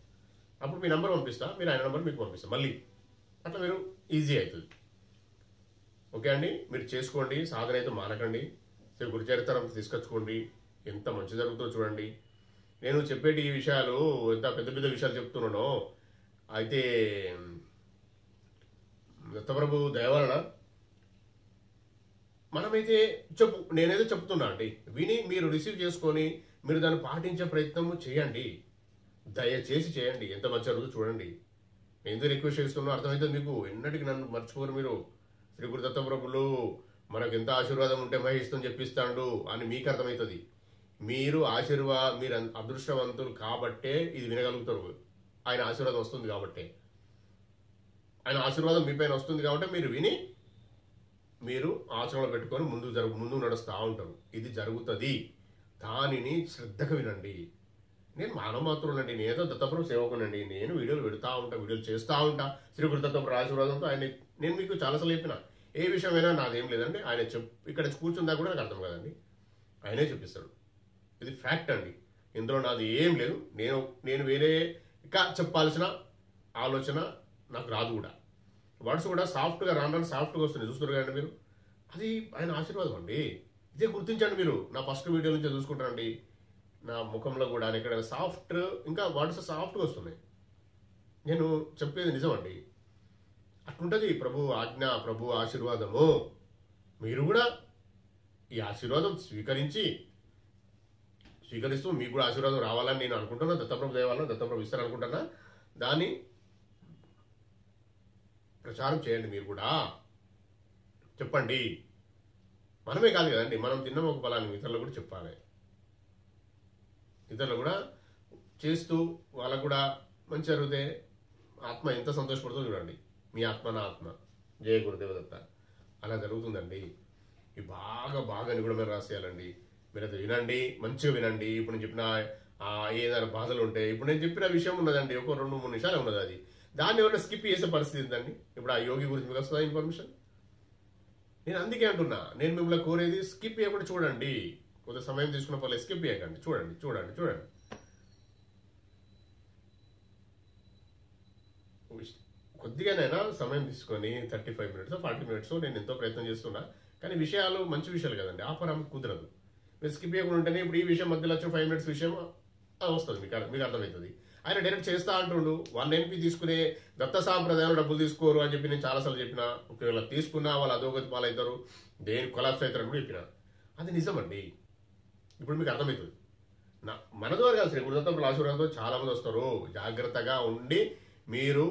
అప్పుడు మీ నెంబర్ పంపిస్తా, మీరు ఆయన నెంబర్ మీకు పంపిస్తాను మళ్ళీ. అట్లా మీరు ఈజీ అవుతుంది. ఓకే అండి, మీరు చేసుకోండి, సాధన అయితే మానకండి. శ్రీ గురుచరిత్రం తీసుకొచ్చుకోండి, ఎంత మంచి జరుగుతుందో చూడండి. నేను చెప్పేటి ఈ విషయాలు ఎంత పెద్ద పెద్ద విషయాలు చెప్తున్నానో, అయితే దత్తప్రభు దయవలన మనమైతే నేనైతే చెప్తున్నా అండి, విని మీరు రిసీవ్ చేసుకొని మీరు దాన్ని పాటించే ప్రయత్నము చేయండి. దయచేసి చేయండి, ఎంత మంచి జరుగుతుందో చూడండి. నేను ఎందుకు రిక్వెస్ట్ చేస్తున్నా అర్థమవుతుంది మీకు. ఎన్నటికి నన్ను మర్చిపోరు మీరు. శ్రీ గురు దత్తప్రభులు మనకు ఎంత ఆశీర్వాదం ఉంటే మహిష్టం చెప్పిస్తాడు అని మీకు అర్థమవుతుంది. మీరు అదృష్టవంతులు కాబట్టే ఇది వినగలుగుతారు. ఆయన ఆశీర్వాదం వస్తుంది కాబట్టే, ఆయన ఆశీర్వాదం మీ పైన వస్తుంది కాబట్టి మీరు విని మీరు ఆచరణలో పెట్టుకొని ముందు నడుస్తూ ఉంటారు. ఇది జరుగుతుంది, దానిని శ్రద్ధగా వినండి. నేను మానవ మాత్రులండి, నేనేదో దత్తప్రభు సేవకునండి. నేను వీడియోలు పెడతా ఉంటా, వీడియోలు చేస్తూ ఉంటా. శ్రీ గురు దత్తప్రభు ఆశీర్వాదంతో ఆయన నేను మీకు చాలాసార్లు చెప్పిన ఏ విషయమైనా నాదేం లేదండి, ఆయన ఇక్కడ కూర్చుందా కూడా నాకు అర్థం కదండి, ఆయనే చెప్పిస్తాడు. ఇది ఫ్యాక్ట్ అండి, ఇందులో నాది ఏం లేదు. నేను వేరే ఇంకా చెప్పాల్సిన ఆలోచన నాకు రాదు కూడా. వర్డ్స్ కూడా సాఫ్ట్గా రాను సాఫ్ట్గా వస్తున్నాయి, చూస్తున్నారు కదండి మీరు. అది ఆయన ఆశీర్వాదం అండి. ఇదే గుర్తించండి మీరు. నా ఫస్ట్ వీడియో నుంచి చూసుకుంటారండి, నా ముఖంలో కూడా ఎక్కడైనా సాఫ్ట్, ఇంకా వర్డ్స్ సాఫ్ట్గా వస్తున్నాయి. నేను చెప్పేది నిజం అండి, అట్లుంటుంది ప్రభు ఆజ్ఞ, ప్రభు ఆశీర్వాదము. మీరు కూడా ఈ ఆశీర్వాదం స్వీకరిస్తూ మీకు కూడా ఆశీర్వాదం రావాలని నేను అనుకుంటున్నా. దత్తప్రభు దేవాలని దత్తప్రభు ఇస్తారనుకుంటున్నా. దాన్ని ప్రచారం చేయండి, మీరు కూడా చెప్పండి. మనమే కాదు కదండి, మనం తిన్న ఒక ఫలాన్ని ఇతరులు కూడా చెప్పాలి. ఇతరులు కూడా చేస్తూ వాళ్ళకు కూడా మంచి జరిగితే ఆత్మ ఎంత సంతోషపడుతుందో చూడండి. మీ ఆత్మ నా ఆత్మ, జయ గురుదేవ దత్త. అలా జరుగుతుందండి. ఇవి బాగా నిగూఢమైన రాసేయాలండి. మీరు అది వినండి, మంచిగా వినండి. ఇప్పుడు నేను చెప్పిన ఏదైనా బాధలు ఉంటే, ఇప్పుడు నేను చెప్పిన విషయం ఉన్నదండి, ఒక 2-3 నిమిషాలు ఉన్నది. అది దాన్ని ఎవరైనా స్కిప్ చేసే పరిస్థితి ఉందండి. ఇప్పుడు ఆ యోగి గురించి మీకు వస్తుందా ఇన్ఫర్మేషన్? నేను అందుకే అంటున్నా, నేను మిమ్మల్ని కోరేది స్కిప్ చేయకుండా చూడండి. కొంత సమయం తీసుకున్న పర్లేదు, స్కిప్ చేయకండి, చూడండి. కొద్దిగానైనా సమయం తీసుకొని 35 minutes 40 minutes నేను ఎంతో ప్రయత్నం చేస్తున్నా. కానీ విషయాలు మంచి విషయాలు కదండి, ఆపరం కుదరదు. మీరు స్కిప్ చేయకుండా ఉంటేనే ఇప్పుడు ఈ విషయం మధ్యలో వచ్చిన 5 minutes విషయం వస్తుంది, మీకు అర్థమవుతుంది. ఆయన డైరెక్ట్ చేస్తా అంటుండు. 1 NP తీసుకునే దత్త సాంప్రదాయంలో డబ్బులు తీసుకోరు అని చెప్పి నేను చాలాసార్లు చెప్పిన. ఒకవేళ తీసుకున్నా వాళ్ళు అధోగతి పాలవుతారు, దేని కొలాప్స్ అవుతారని కూడా చెప్పిన. అది నిజమండి. ఇప్పుడు మీకు అర్థమవుతుంది. మన ద్వారా కాదు, శ్రీ గురుదత్త ఆశీర్వాదంతో చాలా మంది వస్తారు. జాగ్రత్తగా ఉండి మీరు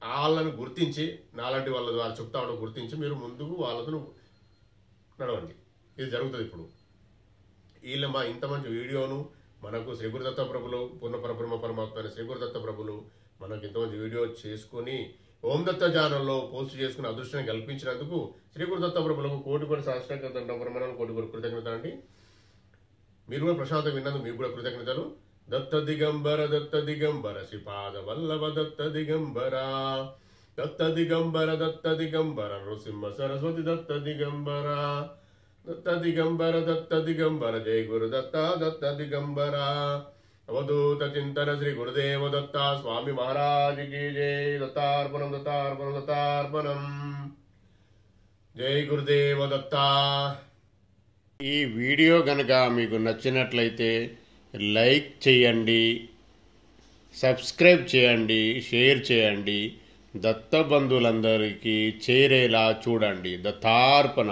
వాళ్ళని గుర్తించి, నాలాంటి వాళ్ళ ద్వారా చెప్తా ఉండడం గుర్తించి మీరు ముందుకు వాళ్ళతో నడవండి. ఇది జరుగుతుంది. ఇప్పుడు వీళ్ళ ఇంత మంచి వీడియోను మనకు శ్రీ గురుదత్త ప్రభులు, పూర్ణ పరబ్రహ్మ పరమాత్మ శ్రీ గురుదత్త ప్రభులు మనకు ఇంత మంచి వీడియో చేసుకుని ఓం దత్త ఛానల్లో పోస్ట్ చేసుకుని అదృష్టాన్ని కల్పించినందుకు శ్రీ గురుదత్త ప్రభులకు కోటి సాష్టాంగ దండం, కోటి కృతజ్ఞతలు అండి. మీరు కూడా ప్రశాంతం విన్నందుకు మీకు కూడా కృతజ్ఞతలు. దత్త దిగంబర శ్రీపాద వల్లభ దత్త దిగంబర నృసింహ సరస్వతి దత్త దిగంబర జయ గురు దత్త దిగంబర అవధూత చింతన శ్రీ గురుదేవ దత్త స్వామి మహారాజ్ కి జై. దత్తార్పణం జై గురుదేవ దత్త. ఈ వీడియో గనక మీకు నచ్చినట్లయితే లైక్ చేయండి, సబ్స్క్రైబ్ చేయండి, షేర్ చేయండి. దత్త బంధువులందరికీ చేరేలా చూడండి. దత్తార్పణ.